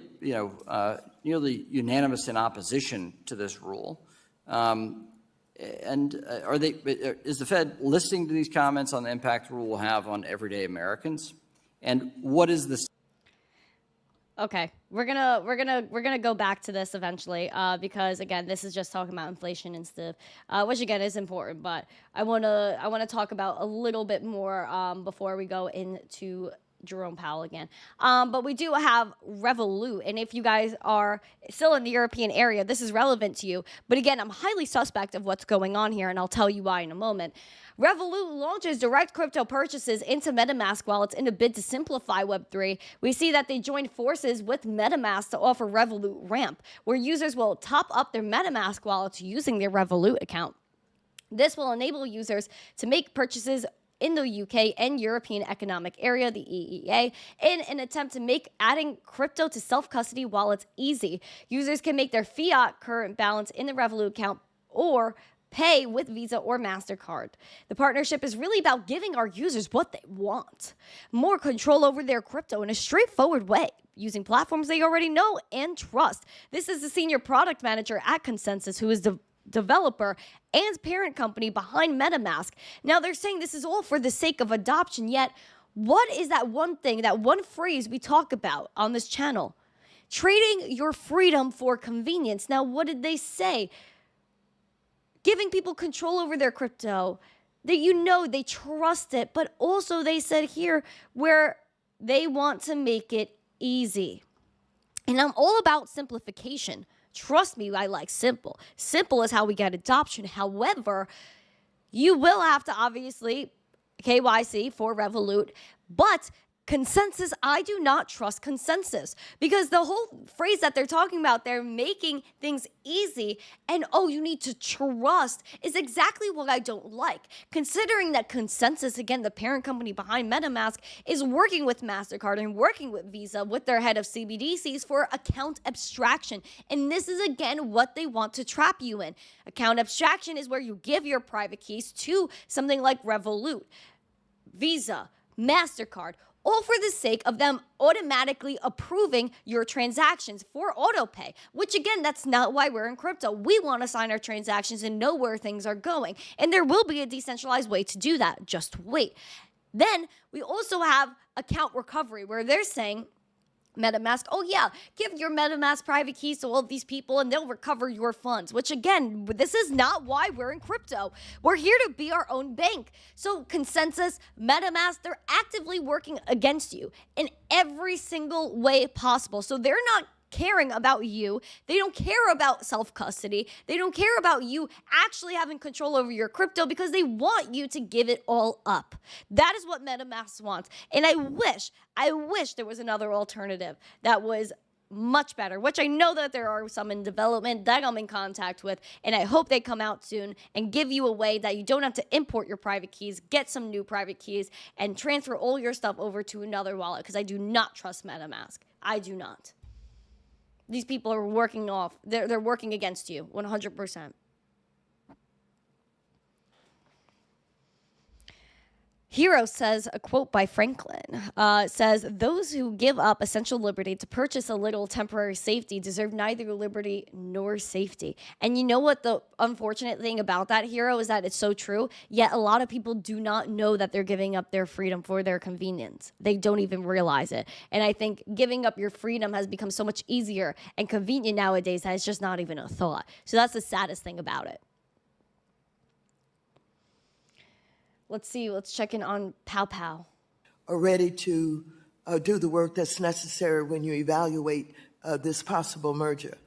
unanimous in opposition to this rule? Is the Fed listening to these comments on the impact the rule will have on everyday Americans? And what is the... Okay, we're gonna go back to this eventually because again, this is just talking about inflation and stuff, which again is important. But I wanna talk about a little bit more before we go into Jerome Powell again. But we do have Revolut. And if you guys are still in the European area, this is relevant to you. But again, I'm highly suspect of what's going on here, and I'll tell you why in a moment. Revolut launches direct crypto purchases into MetaMask wallets in a bid to simplify Web3. We see that they joined forces with MetaMask to offer Revolut Ramp, where users will top up their MetaMask wallets using their Revolut account. This will enable users to make purchases in the UK and European Economic Area, the EEA, in an attempt to make adding crypto to self-custody wallets easy. Users can make their fiat current balance in the Revolut account or pay with Visa or MasterCard. The partnership is really about giving our users what they want. More control over their crypto in a straightforward way, using platforms they already know and trust. This is the senior product manager at Consensus, who is the developer and parent company behind MetaMask. Now, they're saying this is all for the sake of adoption, yet what is that one thing, that one phrase we talk about on this channel? Trading your freedom for convenience. Now, what did they say? Giving people control over their crypto, that they trust it, but also they said here where they want to make it easy. And I'm all about simplification. Trust me, I like simple. Simple is how we get adoption. However, you will have to obviously KYC for Revolut, but Consensus, I do not trust Consensus, because the whole phrase that they're talking about, they're making things easy and, oh, you need to trust, is exactly what I don't like. Considering that Consensus, again, the parent company behind MetaMask, is working with MasterCard and working with Visa with their head of CBDCs for account abstraction. And this is, again, what they want to trap you in. Account abstraction is where you give your private keys to something like Revolut, Visa, MasterCard, all for the sake of them automatically approving your transactions for autopay, which again, that's not why we're in crypto. We want to sign our transactions and know where things are going. And there will be a decentralized way to do that. Just wait. Then we also have account recovery, where they're saying, MetaMask, oh yeah, give your MetaMask private keys to all these people and they'll recover your funds, which again, this is not why we're in crypto. We're here to be our own bank. So Consensus, MetaMask, they're actively working against you in every single way possible. So they're not caring about you. They don't care about self-custody. They don't care about you actually having control over your crypto, because they want you to give it all up. That is what MetaMask wants. And I wish there was another alternative that was much better, which I know that there are some in development that I'm in contact with, and I hope they come out soon and give you a way that you don't have to import your private keys, get some new private keys, and transfer all your stuff over to another wallet, because I do not trust MetaMask. I do not. These people are working they're working against you 100%. Hero says, a quote by Franklin, says, those who give up essential liberty to purchase a little temporary safety deserve neither liberty nor safety. And you know what the unfortunate thing about that, Hero, is that it's so true, yet a lot of people do not know that they're giving up their freedom for their convenience. They don't even realize it. And I think giving up your freedom has become so much easier and convenient nowadays that it's just not even a thought. So that's the saddest thing about it. Let's see, let's check in on Pow Pow. Are ready to do the work that's necessary when you evaluate this possible merger.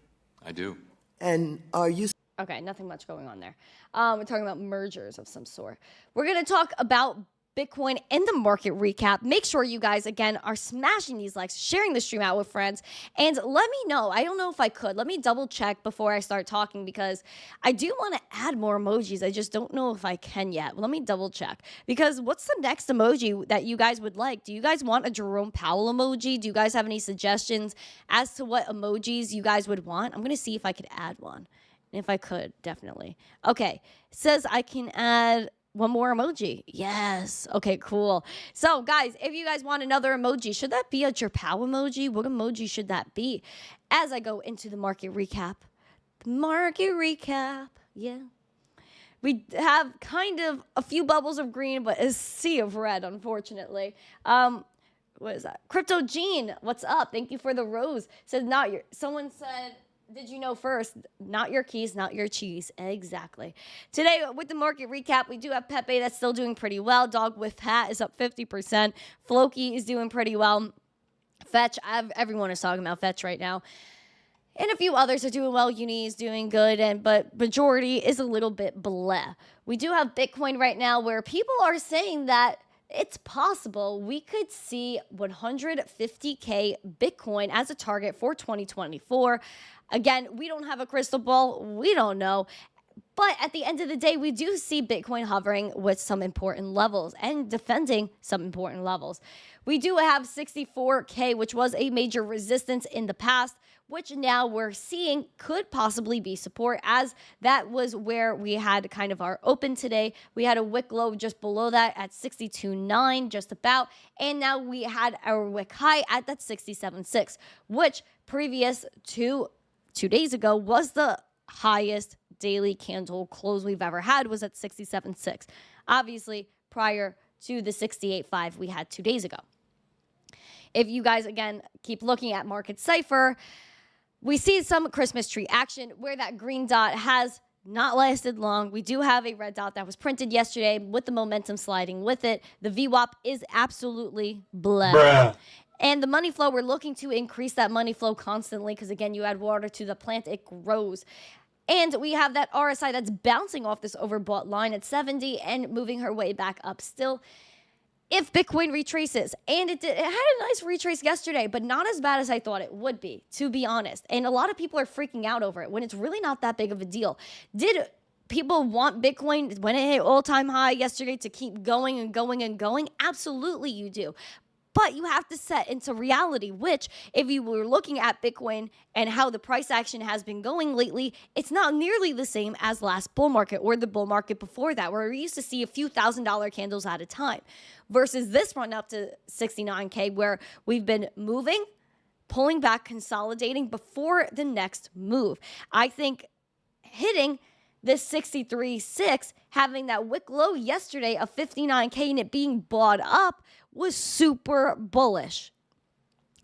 I do. And are you... Okay, nothing much going on there. We're talking about mergers of some sort. We're going to talk about Bitcoin and the market recap. Make sure you guys, again, are smashing these likes, sharing the stream out with friends, and let me know. I don't know if I could. Let me double check before I start talking, because I do want to add more emojis. I just don't know if I can yet. Let me double check, because what's the next emoji that you guys would like? Do you guys want a Jerome Powell emoji? Do you guys have any suggestions as to what emojis you guys would want? I'm going to see if I could add one. And if I could, definitely. Okay, it says I can add one more emoji. Yes. Okay, cool. So, guys, if you guys want another emoji, should that be a Jerpow emoji? What emoji should that be? As I go into the market recap. The market recap. Yeah. We have kind of a few bubbles of green, but a sea of red, unfortunately. What is that? Crypto Gene, what's up? Thank you for the rose. Says not your. Someone said Did you know first? Not your keys, not your cheese. Exactly. Today, with the market recap, we do have Pepe that's still doing pretty well. Dog with Hat is up 50%. Floki is doing pretty well. Fetch, everyone is talking about Fetch right now. And a few others are doing well. Uni is doing good, but majority is a little bit bleh. We do have Bitcoin right now where people are saying that it's possible we could see 150K Bitcoin as a target for 2024. Again, we don't have a crystal ball. We don't know. But at the end of the day, we do see Bitcoin hovering with some important levels and defending some important levels. We do have 64K, which was a major resistance in the past, which now we're seeing could possibly be support, as that was where we had kind of our open today. We had a wick low just below that at 62.9, just about, and now we had our wick high at that 67.6, which previous to 2 days ago was the highest daily candle close we've ever had, was at 67.6. Obviously, prior to the 68.5 we had 2 days ago. If you guys, again, keep looking at market Cipher, we see some Christmas tree action where that green dot has not lasted long. We do have a red dot that was printed yesterday with the momentum sliding with it. The VWAP is absolutely bleh. And the money flow, we're looking to increase that money flow constantly because, again, you add water to the plant, it grows. And we have that RSI that's bouncing off this overbought line at 70 and moving her way back up still. If Bitcoin retraces, and it had a nice retrace yesterday, but not as bad as I thought it would be, to be honest. And a lot of people are freaking out over it when it's really not that big of a deal. Did people want Bitcoin when it hit all-time high yesterday to keep going and going and going? Absolutely you do. But you have to set into reality, which if you were looking at Bitcoin and how the price action has been going lately, it's not nearly the same as last bull market or the bull market before that, where we used to see a few $1,000 candles at a time, versus this run up to 69K, where we've been moving, pulling back, consolidating before the next move. I think hitting this 63.6, having that wick low yesterday of 59K and it being bought up was super bullish,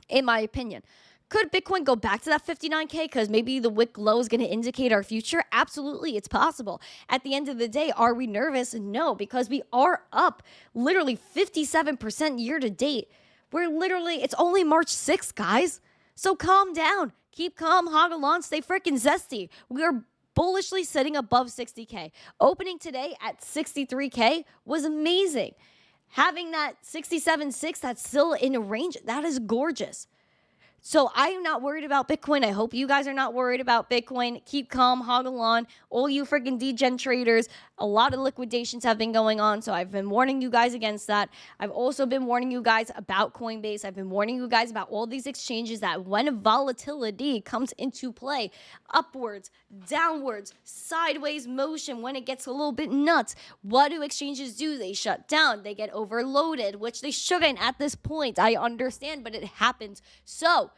in my opinion. Could Bitcoin go back to that 59K because maybe the wick low is going to indicate our future? Absolutely, it's possible. At the end of the day, are we nervous? No, because we are up literally 57% year to date. We're literally, it's only March 6th, guys. So calm down. Keep calm, hoggle on, stay freaking zesty. We are bullishly sitting above 60K. Opening today at 63K was amazing. Having that 67.6 that's still in a range, that is gorgeous. So I am not worried about Bitcoin. I hope you guys are not worried about Bitcoin. Keep calm, hoggle on. All you freaking degen traders, a lot of liquidations have been going on. So I've been warning you guys against that. I've also been warning you guys about Coinbase. I've been warning you guys about all these exchanges that when volatility comes into play, upwards, downwards, sideways motion, when it gets a little bit nuts, what do exchanges do? They shut down. They get overloaded, which they shouldn't at this point. I understand, but it happens. So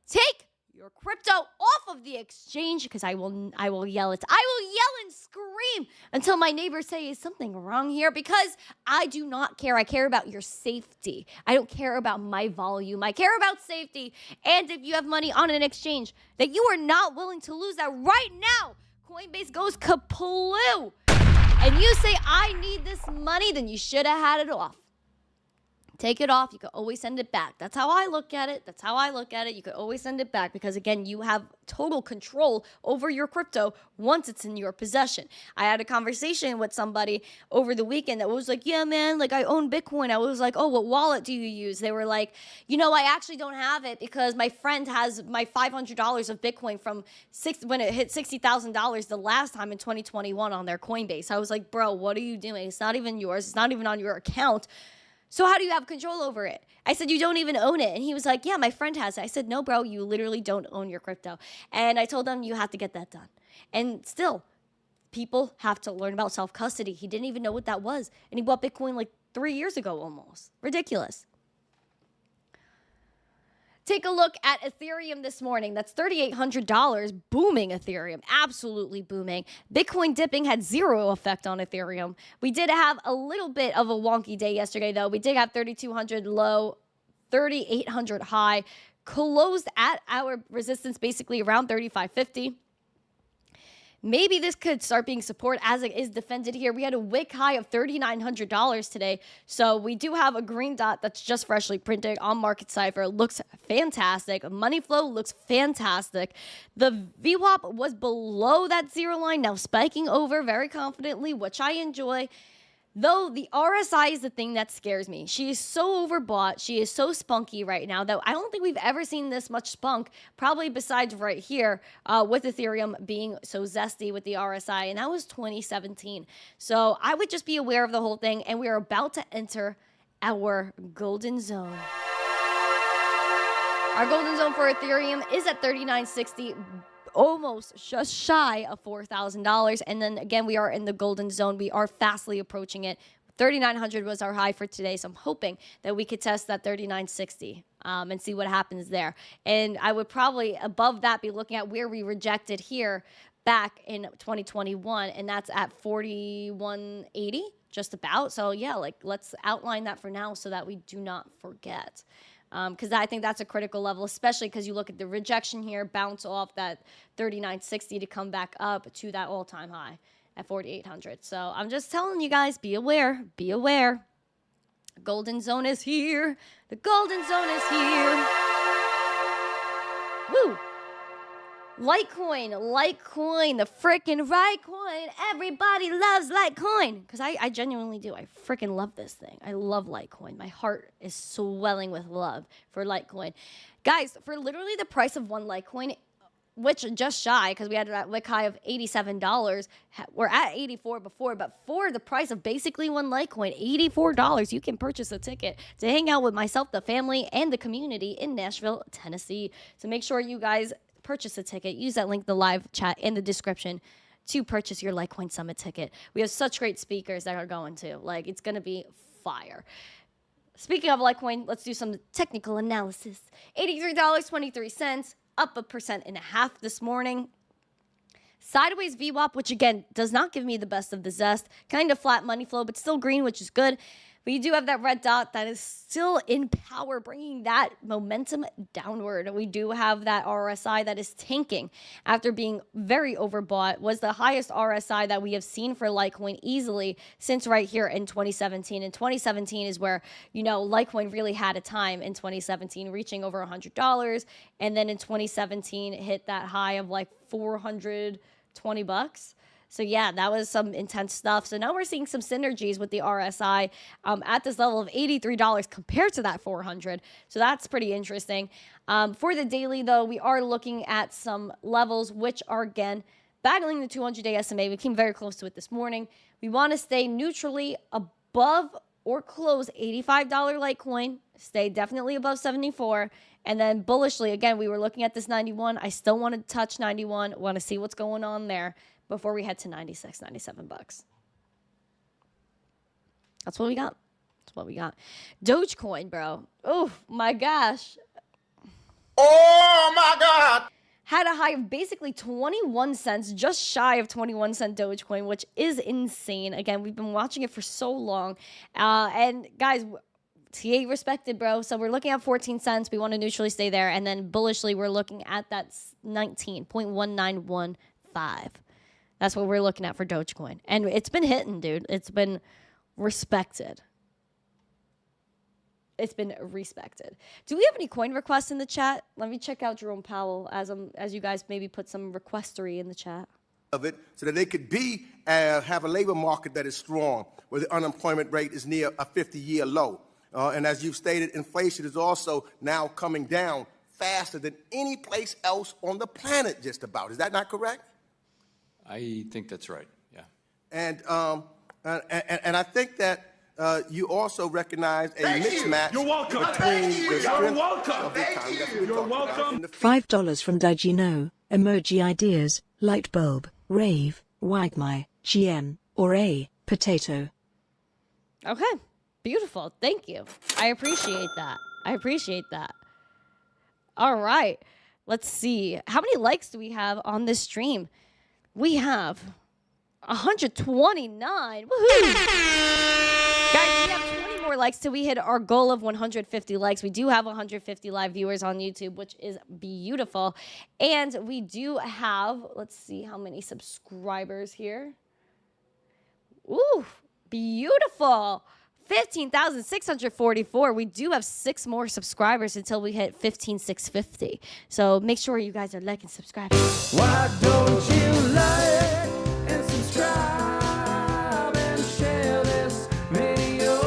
take your crypto off of the exchange, because I will yell it. I will yell and scream until my neighbors say, is something wrong here? Because I do not care. I care about your safety. I don't care about my volume. I care about safety. And if you have money on an exchange that you are not willing to lose, that right now Coinbase goes kaploo, and you say, I need this money, then you should have had it off. Take it off. You can always send it back. That's how I look at it. That's how I look at it. You could always send it back because, again, you have total control over your crypto once it's in your possession. I had a conversation with somebody over the weekend that was like, yeah, man, like I own Bitcoin. I was like, oh, what wallet do you use? They were like, I actually don't have it because my friend has my $500 of Bitcoin from when it hit $60,000 the last time in 2021 on their Coinbase. I was like, bro, what are you doing? It's not even yours. It's not even on your account. So how do you have control over it? I said, you don't even own it. And he was like, yeah, my friend has it. I said, no, bro, you literally don't own your crypto. And I told him you have to get that done. And still, people have to learn about self-custody. He didn't even know what that was. And he bought Bitcoin like 3 years ago almost. Ridiculous. Take a look at Ethereum this morning. That's $3,800. Booming Ethereum. Absolutely booming. Bitcoin dipping had zero effect on Ethereum. We did have a little bit of a wonky day yesterday, though. We did have 3,200 low, 3,800 high. closed at our resistance basically around 35.50. Maybe this could start being support as it is defended here. We had a wick high of $3,900 today. So we do have a green dot that's just freshly printed on Market Cipher. Looks fantastic. Money flow looks fantastic. The VWAP was below that zero line, now spiking over very confidently, which I enjoy. Though the RSI is the thing that scares me. She is so overbought. She is so spunky right now that I don't think we've ever seen this much spunk, probably besides right here with Ethereum being so zesty with the RSI, and that was 2017. So I would just be aware of the whole thing, and we are about to enter our golden zone. Our golden zone for Ethereum is at 39.60. Almost just shy of $4,000. And then again, we are in the golden zone. We are fastly approaching it. 3,900 was our high for today. So I'm hoping that we could test that 39.60 and see what happens there. And I would probably above that be looking at where we rejected here back in 2021. And that's at 41.80 just about. So yeah, like let's outline that for now so that we do not forget. Because I think that's a critical level, especially because you look at the rejection here, bounce off that 39.60 to come back up to that all-time high at 4,800. So I'm just telling you guys, be aware, be aware. Golden zone is here. The golden zone is here. Woo! Litecoin, the frickin' right coin. Everybody loves Litecoin. Because I genuinely do. I frickin' love this thing. I love Litecoin. My heart is swelling with love for Litecoin. Guys, for literally the price of one Litecoin, which just shy, because we had that wick high of $87. We're at 84 before, but for the price of basically one Litecoin, $84, you can purchase a ticket to hang out with myself, the family, and the community in Nashville, Tennessee. So make sure you guys purchase a ticket. Use that link in the live chat in the description to purchase your Litecoin Summit ticket. We have such great speakers that are going to. Like, it's going to be fire. Speaking of Litecoin, let's do some technical analysis. $83.23, up 1.5% this morning. Sideways VWAP, which again does not give me the best of the zest. Kind of flat money flow, but still green, which is good. But you do have that red dot that is still in power, bringing that momentum downward. We do have that RSI that is tanking after being very overbought. Was the highest RSI that we have seen for Litecoin easily since right here in 2017. And 2017 is where, you know, Litecoin really had a time in 2017, reaching over $100. And then in 2017, it hit that high of like $420. So yeah, that was some intense stuff. So now we're seeing some synergies with the RSI at this level of $83 compared to that $400. So that's pretty interesting. For the daily, though, we are looking at some levels which are, again, battling the 200-day SMA. We came very close to it this morning. We want to stay neutrally above or close $85 Litecoin. Stay definitely above 74. And then bullishly, again, we were looking at this 91. I still want to touch 91. Want to see what's going on there before we head to 96, 97 bucks. That's what we got. That's what we got. Dogecoin, bro. Oh, my gosh. Oh, my God. Had a high of basically 21 cents, just shy of 21 cent Dogecoin, which is insane. Again, we've been watching it for so long. And guys, TA respected, bro. So we're looking at 14 cents. We want to neutrally stay there. And then bullishly, we're looking at that 19.1915. That's what we're looking at for Dogecoin. And it's been hitting, dude. It's been respected. It's been respected. Do we have any coin requests in the chat? Let me check out Jerome Powell as you guys maybe put some requestery in the chat. Of it, so that they could have a labor market that is strong, where the unemployment rate is near a 50-year low. And as you've stated, inflation is also now coming down faster than any place else on the planet, just about. Is that not correct? I think that's right, yeah. And I think that you also recognize a mismatch between the strength of the economy. You're welcome. $5 from Dagino, emoji ideas, light bulb, rave, wagmai, GM, or a potato. Okay, beautiful. Thank you. I appreciate that. I appreciate that. All right, let's see. How many likes do we have on this stream? We have 129. Woohoo! Guys, we have 20 more more likes till we hit our goal of 150 likes. We do have 150 live viewers on YouTube, which is beautiful. And we do have, let's see how many subscribers here. Ooh, beautiful. 15,644. We do have 6 more subscribers until we hit 15,650. So make sure you guys are liking and subscribing. Why don't you like and subscribe and share this video?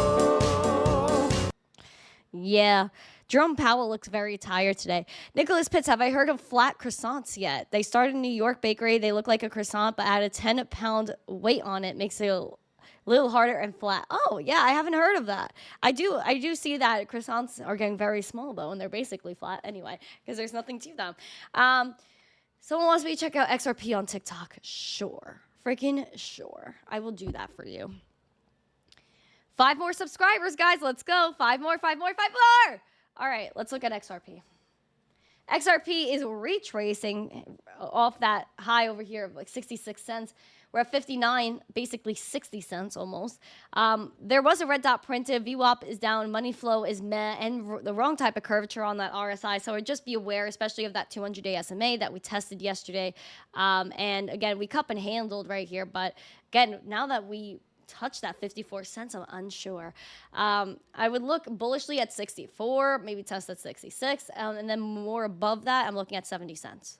Yeah. Jerome Powell looks very tired today. Nicholas Pitts, have I heard of flat croissants yet? They started in New York Bakery. They look like a croissant, but add a 10-pound weight on it. Makes it a little harder and flat. Oh, yeah, I haven't heard of that. I do see that croissants are getting very small, though, and they're basically flat anyway, because there's nothing to them. Someone wants me to check out XRP on TikTok. Sure. Freaking sure. I will do that for you. 5 more subscribers, guys. Let's go. 5 more, 5 more, 5 more. All right, let's look at XRP. XRP is retracing off that high over here of like 66 cents. We're at 59, basically 60 cents almost. There was a red dot printed. VWAP is down. Money flow is meh, and the wrong type of curvature on that RSI. So just be aware, especially of that 200-day SMA that we tested yesterday. And again, we cup and handled right here. But again, now that we touch that 54 cents, I'm unsure. I would look bullishly at 64, maybe test at 66, and then more above that, I'm looking at 70 cents.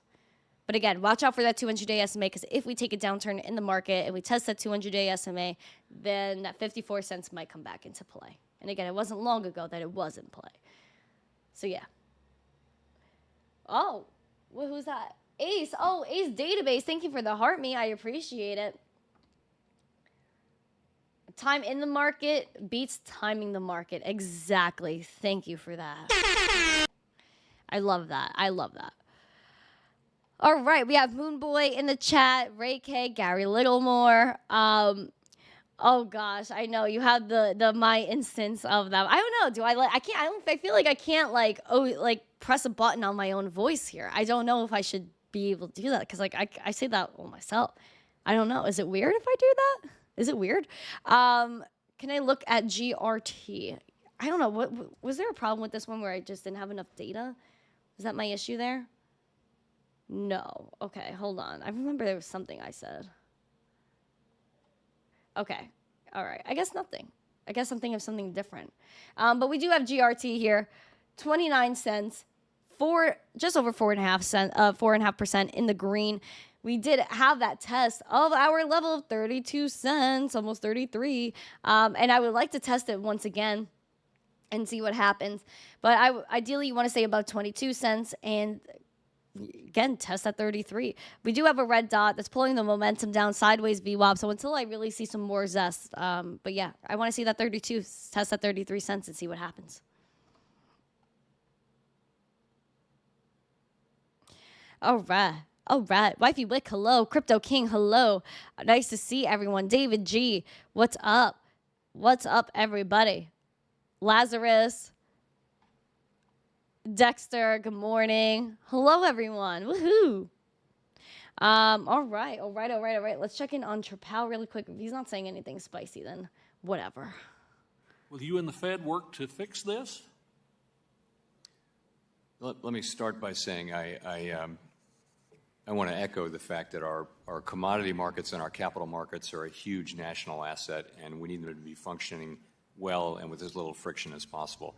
But again, watch out for that 200-day SMA, because if we take a downturn in the market and we test that 200-day SMA, then that 54 cents might come back into play. And again, it wasn't long ago that it was in play. So yeah. Oh, well, who's that? Ace. Oh, Ace Database. Thank you for the heart me. I appreciate it. Time in the market beats timing the market. Exactly. Thank you for that. I love that. I love that. All right, we have Moonboy in the chat, Ray K, Gary Littlemore. Oh gosh, I know you have the my instance of them. I don't know. Do I like? I can't. I feel like I can't like press a button on my own voice here. I don't know if I should be able to do that, because like I say that all myself. I don't know. Is it weird if I do that? Is it weird? Can I look at GRT? I don't know. What was there a problem with this one where I just didn't have enough data? Was that my issue there? No. Okay, hold on. I remember there was something I said. Okay. All right. I guess nothing. I guess I'm thinking of something different. But we do have GRT here. 29 cents. Just over 4.5% in the green. We did have that test of our level of 32 cents, almost 33. And I would like to test it once again and see what happens. But ideally, you want to stay above 22 cents and again, test at 33. We do have a red dot that's pulling the momentum down sideways VWAP. So until I really see some more zest. But yeah, I want to see that 32, test at 33 cents and see what happens. All right. All right. Wifey Wick, hello. Crypto King, hello. Nice to see everyone. David G, what's up? What's up, everybody? Lazarus. Dexter, good morning. Hello, everyone. Woohoo. All right. Let's check in on Trapal really quick. If he's not saying anything spicy, then whatever. Will you and the Fed work to fix this? Let me start by saying I want to echo the fact that our commodity markets and our capital markets are a huge national asset, and we need them to be functioning well and with as little friction as possible.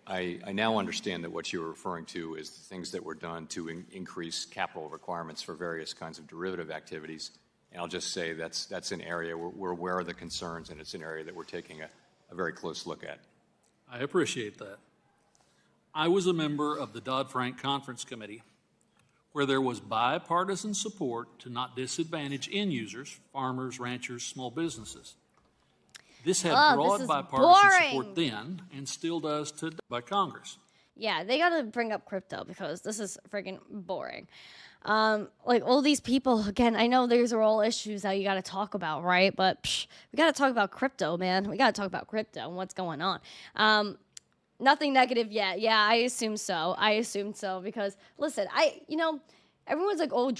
I now understand that what you're referring to is the things that were done to increase capital requirements for various kinds of derivative activities. And I'll just say that's an area we're aware of the concerns, and it's an area that we're taking a very close look at. I appreciate that. I was a member of the Dodd-Frank Conference Committee, where there was bipartisan support to not disadvantage end users, farmers, ranchers, small businesses. This had broad bipartisan support then and still does today by Congress. Yeah, they got to bring up crypto because this is freaking boring. Like all these people, again, I know these are all issues that you got to talk about, right? But we got to talk about crypto, man. We got to talk about crypto and what's going on. Nothing negative yet. Yeah, I assume so. Because listen, everyone's like, oh,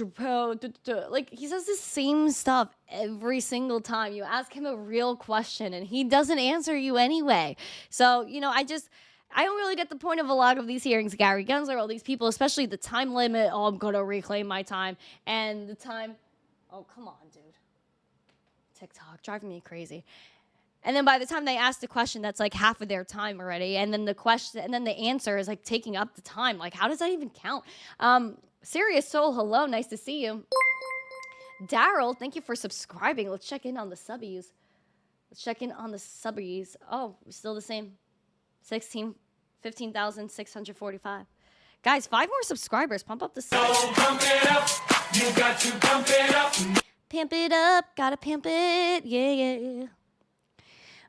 like he says the same stuff every single time. You ask him a real question and he doesn't answer you anyway. So, you know, I don't really get the point of a lot of these hearings. Gary Gensler, all these people, especially the time limit. Oh, I'm going to reclaim my time. And the time, oh, come on, dude. TikTok, driving me crazy. And then by the time they ask the question, that's like half of their time already. And then the question, and then the answer is like taking up the time. Like, how does that even count? Serious Soul, hello, nice to see you. Daryl, thank you for subscribing. Let's check in on the subbies. Oh, still the same. 15,645. Guys, 5 more subscribers. Pump up the subs. So pump it up. You got to pump it up. Pamp it up. Gotta pamp it. Yeah.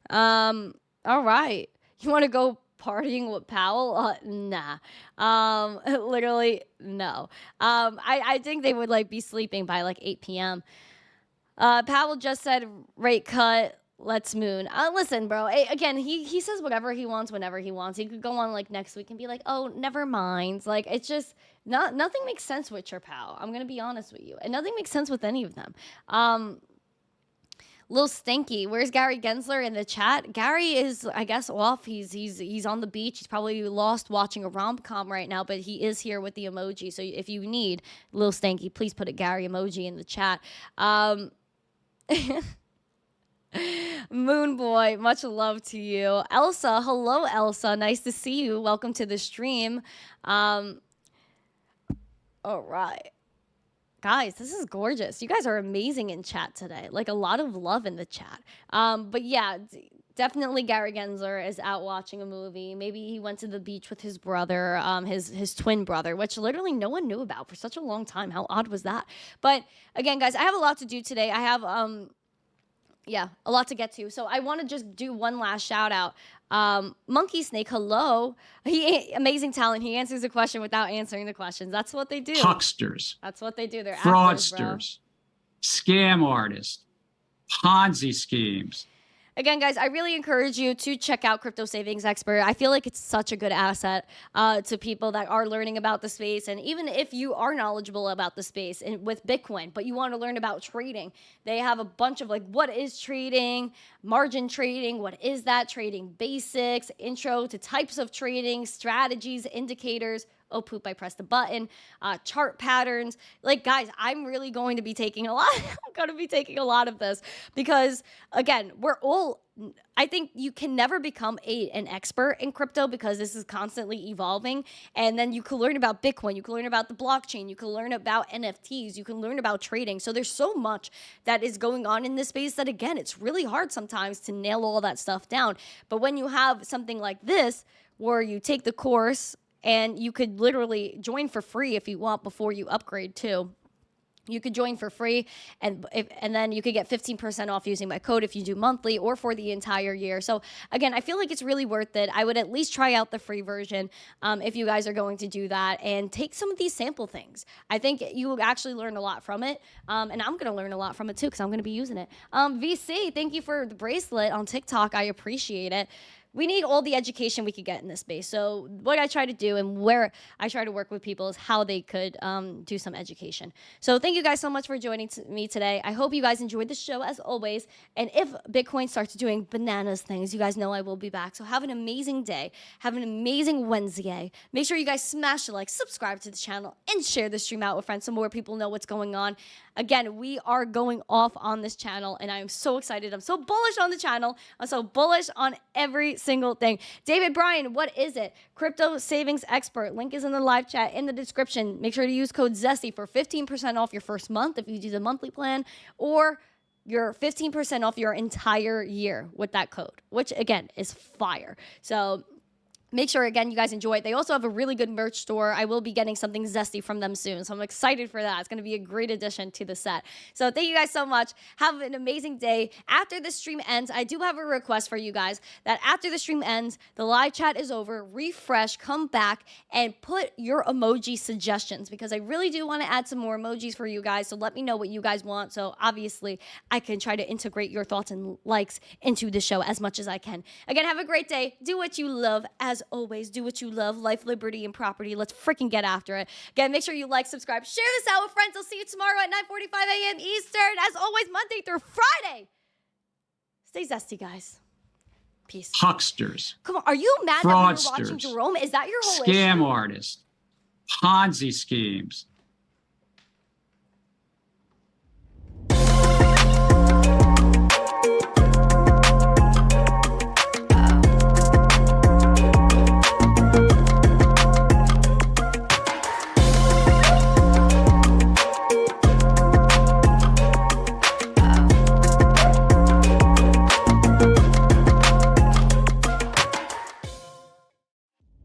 All right. You want to go partying with Powell? Nah. Literally, no. I think they would like be sleeping by like 8 p.m. Powell just said rate cut. Let's moon. Listen, bro. Again, he says whatever he wants whenever he wants. He could go on like next week and be like, oh, never mind. Like, it's just nothing makes sense with your Powell. I'm gonna be honest with you, and nothing makes sense with any of them. Lil Stinky, where's Gary Gensler in the chat? Gary is, I guess, off. He's on the beach. He's probably lost watching a rom-com right now, but he is here with the emoji. So if you need Lil Stinky, please put a Gary emoji in the chat. Moon Boy, much love to you. Elsa, hello, Elsa. Nice to see you. Welcome to the stream. All right. Guys, this is gorgeous. You guys are amazing in chat today. Like, a lot of love in the chat. But yeah, definitely Gary Gensler is out watching a movie. Maybe he went to the beach with his brother, his twin brother, which literally no one knew about for such a long time. How odd was that? But again, guys, I have a lot to do today. I have a lot to get to. So I want to just do one last shout out. Monkey Snake, hello. Amazing talent. He answers a question without answering the questions. That's what they do. Hucksters. That's what they do. They're Fraudsters. Scam artists. Ponzi schemes. Again, guys, I really encourage you to check out Crypto Savings Expert. I feel like it's such a good asset to people that are learning about the space. And even if you are knowledgeable about the space and with Bitcoin, but you want to learn about trading, they have a bunch of like, what is trading, margin trading, what is that, trading basics, intro to types of trading, strategies, indicators. Oh, poop, I pressed the button. Chart patterns. Like, guys, I'm really going to be taking a lot. I'm going to be taking a lot of this because, again, I think you can never become an expert in crypto because this is constantly evolving. And then you can learn about Bitcoin. You can learn about the blockchain. You can learn about NFTs. You can learn about trading. So there's so much that is going on in this space that, again, it's really hard sometimes to nail all that stuff down. But when you have something like this where you take the course, and you could literally join for free if you want before you upgrade too. You could join for free, and then you could get 15% off using my code if you do monthly or for the entire year. So again, I feel like it's really worth it. I would at least try out the free version if you guys are going to do that and take some of these sample things. I think you will actually learn a lot from it, and I'm going to learn a lot from it too because I'm going to be using it. VC, thank you for the bracelet on TikTok. I appreciate it. We need all the education we could get in this space. So what I try to do and where I try to work with people is how they could do some education. So thank you guys so much for joining me today. I hope you guys enjoyed the show as always. And if Bitcoin starts doing bananas things, you guys know I will be back. So have an amazing day. Have an amazing Wednesday. Make sure you guys smash the like, subscribe to the channel, and share the stream out with friends so more people know what's going on. Again, we are going off on this channel, and I am so excited. I'm so bullish on the channel. I'm so bullish on every single thing. David Bryan, what is it? Crypto Savings Expert. Link is in the live chat in the description. Make sure to use code ZESTY for 15% off your first month if you do the monthly plan, or your 15% off your entire year with that code, which again is fire. So make sure, again, you guys enjoy it. They also have a really good merch store. I will be getting something zesty from them soon, so I'm excited for that. It's going to be a great addition to the set. So thank you guys so much. Have an amazing day. After the stream ends, I do have a request for you guys that after the stream ends, the live chat is over, refresh, come back, and put your emoji suggestions because I really do want to add some more emojis for you guys, so let me know what you guys want. So obviously, I can try to integrate your thoughts and likes into the show as much as I can. Again, have a great day. Do what you love as as always, do what you love, life, liberty, and property. Let's freaking get after it. Again, make sure you like, subscribe, share this out with friends. I'll see you tomorrow at 9:45 a.m. Eastern. As always, Monday through Friday. Stay zesty, guys. Peace. Hucksters, Come on, are you mad that we were watching fraudsters, Jerome? Is that your whole scam issue? artists, Ponzi schemes,